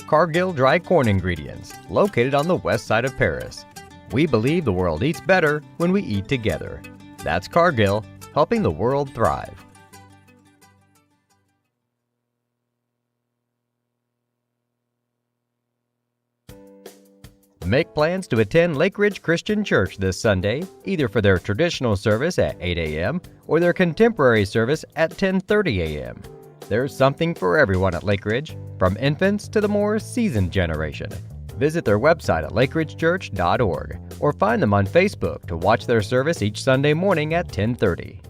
Cargill Dry Corn Ingredients, located on the west side of Paris. We believe the world eats better when we eat together. That's Cargill, helping the world thrive. Make plans to attend Lake Ridge Christian Church this Sunday, either for their traditional service at 8 a.m. or their contemporary service at 10:30 a.m. There's something for everyone at Lake Ridge, from infants to the more seasoned generation. Visit their website at lakeridgechurch.org or find them on Facebook to watch their service each Sunday morning at 10:30.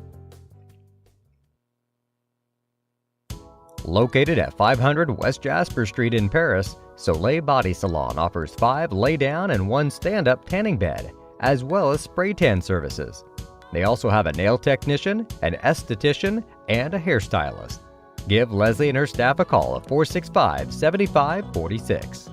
Located at 500 West Jasper Street in Paris, Soleil Body Salon offers 5 lay-down and 1 stand-up tanning bed, as well as spray tan services. They also have a nail technician, an esthetician, and a hairstylist. Give Leslie and her staff a call at 465-7546.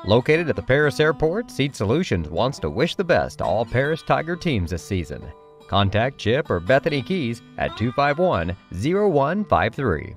Located at the Paris Airport, Seed Solutions wants to wish the best to all Paris Tiger teams this season. Contact Chip or Bethany Keys at 251-0153.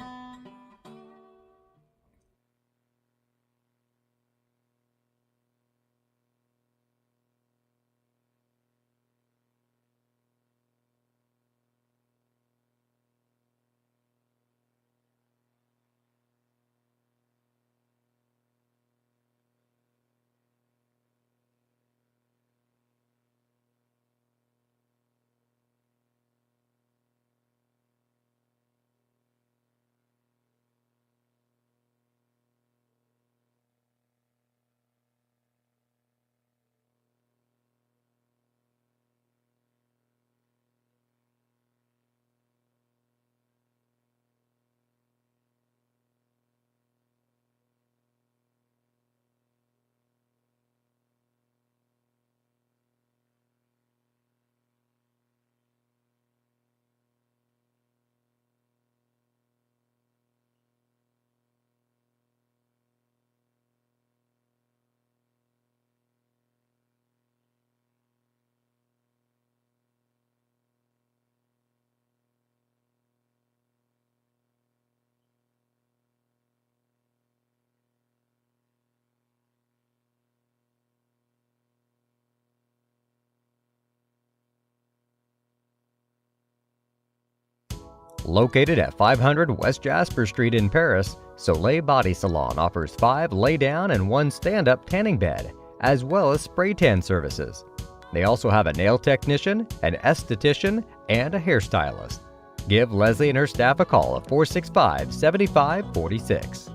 Located at 500 West Jasper Street in Paris, Soleil Body Salon offers 5 lay-down and 1 stand-up tanning bed, as well as spray tan services. They also have a nail technician, an esthetician, and a hairstylist. Give Leslie and her staff a call at 465-7546.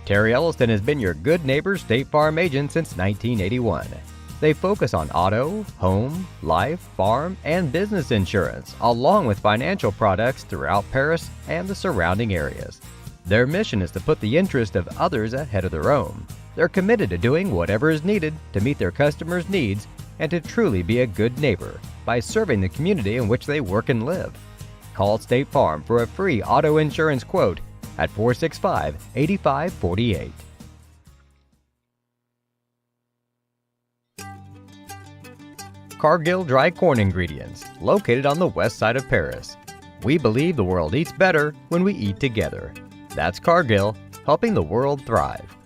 Terry Elliston has been your good neighbor State Farm agent since 1981. They focus on auto, home, life, farm, and business insurance, along with financial products throughout Paris and the surrounding areas. Their mission is to put the interest of others ahead of their own. They're committed to doing whatever is needed to meet their customers' needs and to truly be a good neighbor by serving the community in which they work and live. Call State Farm for a free auto insurance quote at 465-8548. Cargill Dry Corn Ingredients, located on the west side of Paris. We believe the world eats better when we eat together. That's Cargill, helping the world thrive.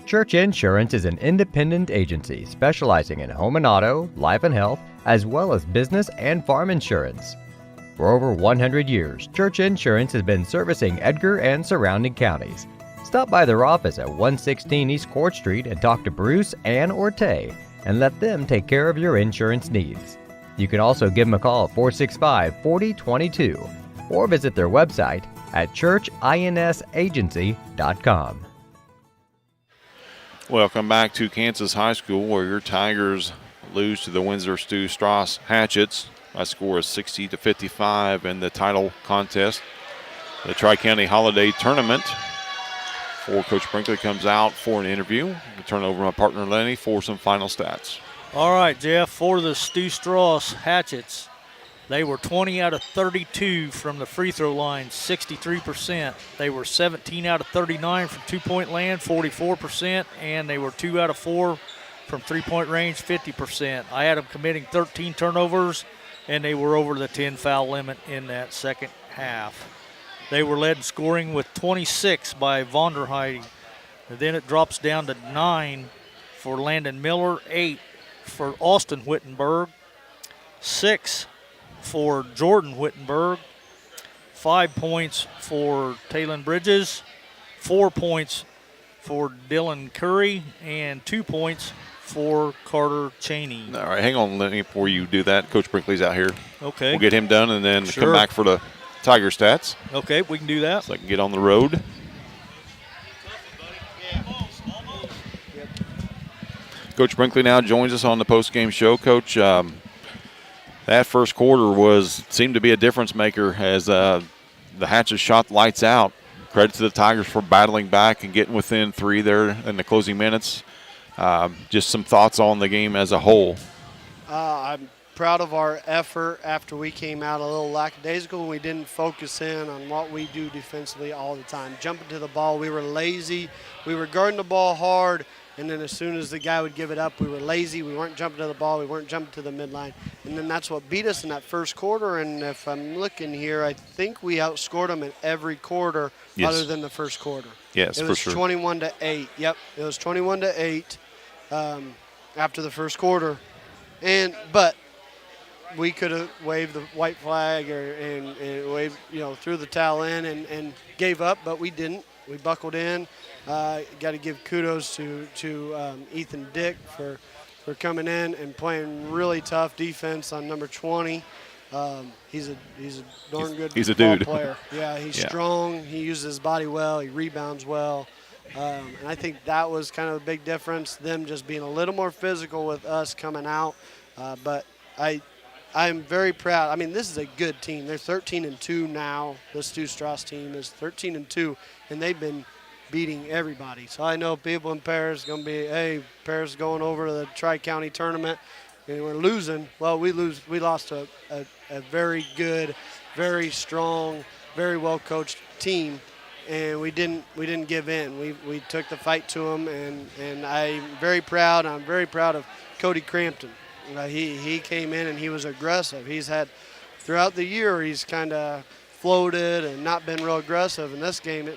Church Insurance is an independent agency specializing in home and auto, life and health, as well as business and farm insurance. For over 100 years, Church Insurance has been servicing Edgar and surrounding counties. Stop by their office at 116 East Court Street and talk to Bruce, Ann, or Tay and let them take care of your insurance needs. You can also give them a call at 465-4022 or visit their website at churchinsagency.com. Welcome back to Kansas High School, where your Tigers lose to the Windsor-StewStras Hatchets by a score of 60-55 in the title contest. The Tri-County Holiday Tournament. Before Coach Brinkley comes out for an interview, we turn over to my partner Lenny for some final stats. All right, Jeff, for the StewStras Hatchets, they were 20 out of 32 from the free throw line, 63%. They were 17 out of 39 from two-point land, 44%, and they were 2 out of 4 from three-point range, 50%. I had them committing 13 turnovers, and they were over the 10-foul limit in that second half. They were led in scoring with 26 by Vonderheide. Then it drops down to 9 for Landon Miller, 8 for Austin Wittenberg, 6 for Jordan Wittenberg, 5 points for Talon Bridges, 4 points for Dylan Curry, and 2 points for Carter Cheney. All right, hang on, Lenny, before you do that. Coach Brinkley's out here. Okay. We'll get him done and then Sure. come back for the Tiger stats. Okay, we can do that. So I can get on the road. Coach Brinkley now joins us on the post-game show. Coach, that first quarter seemed to be a difference maker as the Hatches shot lights out. Credit to the Tigers for battling back and getting within 3 there in the closing minutes. Just some thoughts on the game as a whole. I'm proud of our effort after we came out a little lackadaisical and we didn't focus in on what we do defensively all the time. Jumping to the ball, we were lazy. We were guarding the ball hard, and then as soon as the guy would give it up, we were lazy. We weren't jumping to the ball. We weren't jumping to the midline. And then that's what beat us in that first quarter. And if I'm looking here, I think we outscored them in every quarter other than the first quarter. Yes, it for was sure. 21-8. Yep, it was 21-8 after the first quarter. But we could have waved the white flag and waved, threw the towel in and gave up, but we didn't. We buckled in. Got to give kudos to Ethan Dick for coming in and playing really tough defense on number 20. He's a darn good he's a ball dude. player. Yeah, he's strong. He uses his body well. He rebounds well. And I think that was kind of a big difference, them just being a little more physical with us coming out. But I'm very proud. I mean, this is a good team. They're 13-2 now. The StewStras team is 13-2, and they've been beating everybody. So I know people in Paris are going to be, hey, Paris is going over to the Tri-County tournament, and we're losing. Well, we lost to a very good, very strong, very well-coached team, and we didn't give in. We took the fight to them, and I'm very proud. I'm very proud of Cody Crampton. He came in and he was aggressive. He's had throughout the year he's kind of floated and not been real aggressive. In this game,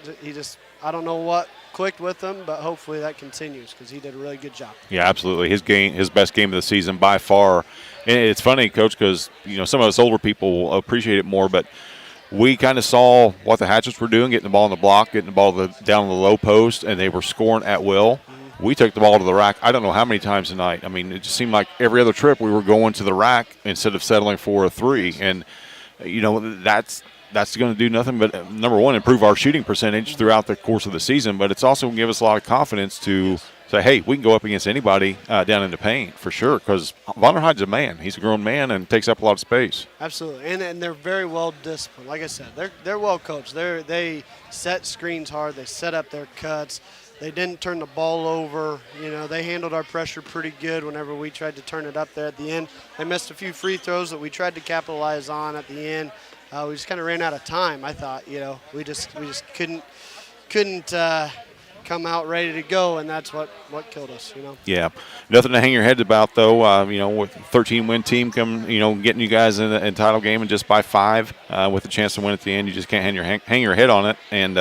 I don't know what clicked with him, but hopefully that continues because he did a really good job. Yeah, absolutely. His best game of the season by far. And it's funny, Coach, because some of us older people will appreciate it more, but we kind of saw what the Hatchets were doing, getting the ball in the block, getting the ball down the low post, and they were scoring at will. We took the ball to the rack I don't know how many times tonight. I mean, it just seemed like every other trip we were going to the rack instead of settling for a three. And, that's going to do nothing but, number one, improve our shooting percentage throughout the course of the season, but it's also going to give us a lot of confidence to say, hey, we can go up against anybody down in the paint for sure, because Von der Heid's a man. He's a grown man and takes up a lot of space. Absolutely, and they're very well disciplined. Like I said, they're well coached. They set screens hard. They set up their cuts. They didn't turn the ball over. They handled our pressure pretty good whenever we tried to turn it up there at the end. They missed a few free throws that we tried to capitalize on at the end. We just kind of ran out of time, I thought. We just couldn't come out ready to go, and that's what killed us. Yeah, nothing to hang your heads about though. With a 13-win team getting you guys in the title game and just by 5 with a chance to win at the end, you just can't hang your head on it. And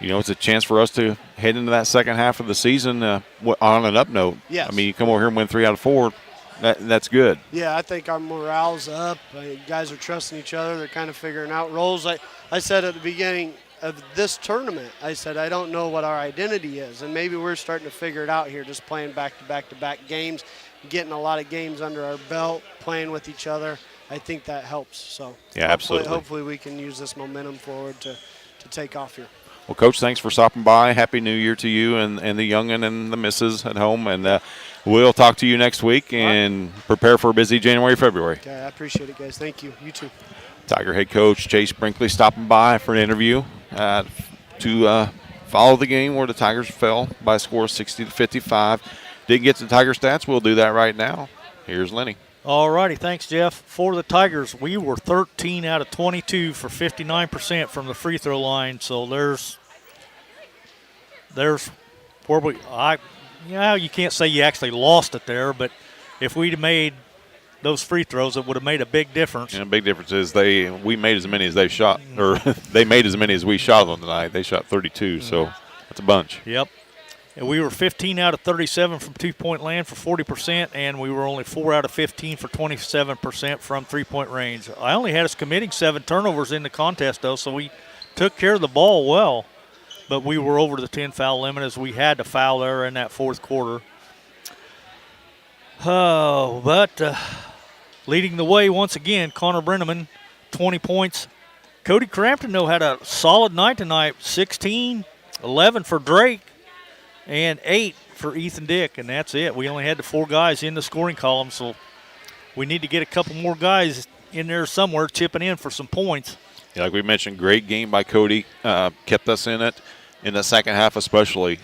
it's a chance for us to head into that second half of the season on an up note. Yes. I mean, you come over here and win 3 out of 4. That's good. Yeah, I think our morale's up. Guys are trusting each other. They're kind of figuring out roles. I said at the beginning of this tournament, I said I don't know what our identity is, and maybe we're starting to figure it out here, just playing back-to-back games, getting a lot of games under our belt, playing with each other. I think that helps. So yeah, absolutely. Hopefully we can use this momentum forward to take off here. Well, Coach, thanks for stopping by. Happy New Year to you and the young'un and the missus at home. And we'll talk to you next week and prepare for a busy January, February. Okay, I appreciate it, guys. Thank you. You too. Tiger head coach Chase Brinkley stopping by for an interview to follow the game where the Tigers fell by a score of 60-55. Didn't get to the Tiger stats. We'll do that right now. Here's Lenny. All righty, thanks, Jeff. For the Tigers, we were 13 out of 22 for 59% from the free throw line. So there's where you can't say you actually lost it there, but if we'd have made those free throws, it would have made a big difference. And a big difference is we made as many as they shot, or they made as many as we shot on tonight. They shot 32, so that's a bunch. Yep. And we were 15 out of 37 from two-point land for 40%, and we were only 4 out of 15 for 27% from three-point range. I only had us committing 7 turnovers in the contest, though, so we took care of the ball well. But we were over the 10-foul limit as we had to foul there in that fourth quarter. Oh, but leading the way once again, Connor Brenneman, 20 points. Cody Crampton, though, had a solid night tonight, 16, 11 for Drake, and 8 for Ethan Dick, and that's it. We only had the 4 guys in the scoring column, so we need to get a couple more guys in there somewhere chipping in for some points. Yeah, like we mentioned, great game by Cody. Kept us in it in the second half especially.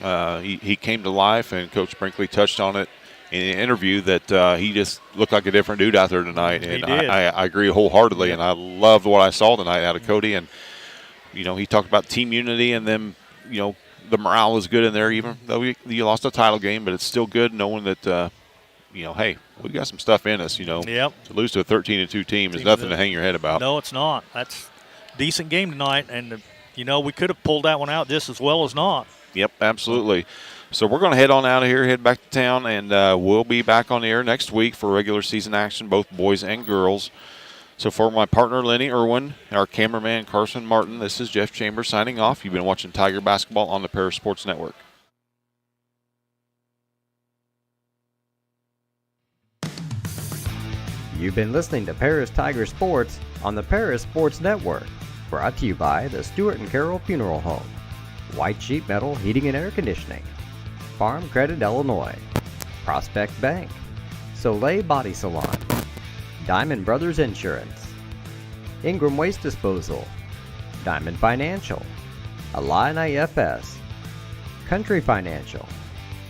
He came to life, and Coach Brinkley touched on it in an interview that he just looked like a different dude out there tonight. And he did. I agree wholeheartedly, and I loved what I saw tonight out of Cody. And, he talked about team unity, and then, the morale was good in there, even though you lost a title game, but it's still good knowing that, hey, we got some stuff in us, Yep. To lose to a 13-2 team is nothing to hang your head about. No, it's not. That's a decent game tonight, and, we could have pulled that one out just as well as not. Yep, absolutely. So we're going to head on out of here, head back to town, and we'll be back on the air next week for regular season action, both boys and girls. So for my partner, Lenny Irwin, our cameraman, Carson Martin, this is Jeff Chambers signing off. You've been watching Tiger Basketball on the Paris Sports Network. You've been listening to Paris Tiger Sports on the Paris Sports Network. Brought to you by the Stewart and Carroll Funeral Home, White Sheet Metal Heating and Air Conditioning, Farm Credit Illinois, Prospect Bank, Soleil Body Salon, Diamond Brothers Insurance, Ingram Waste Disposal, Diamond Financial, Illini FS, Country Financial,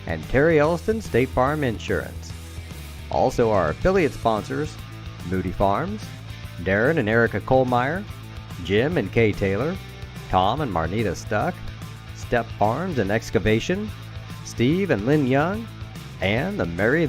and Terry Elliston State Farm Insurance. Also our affiliate sponsors, Moody Farms, Darren and Erica Kohlmeyer, Jim and Kay Taylor, Tom and Marnita Stuck, Step Farms and Excavation, Steve and Lynn Young, and the Mary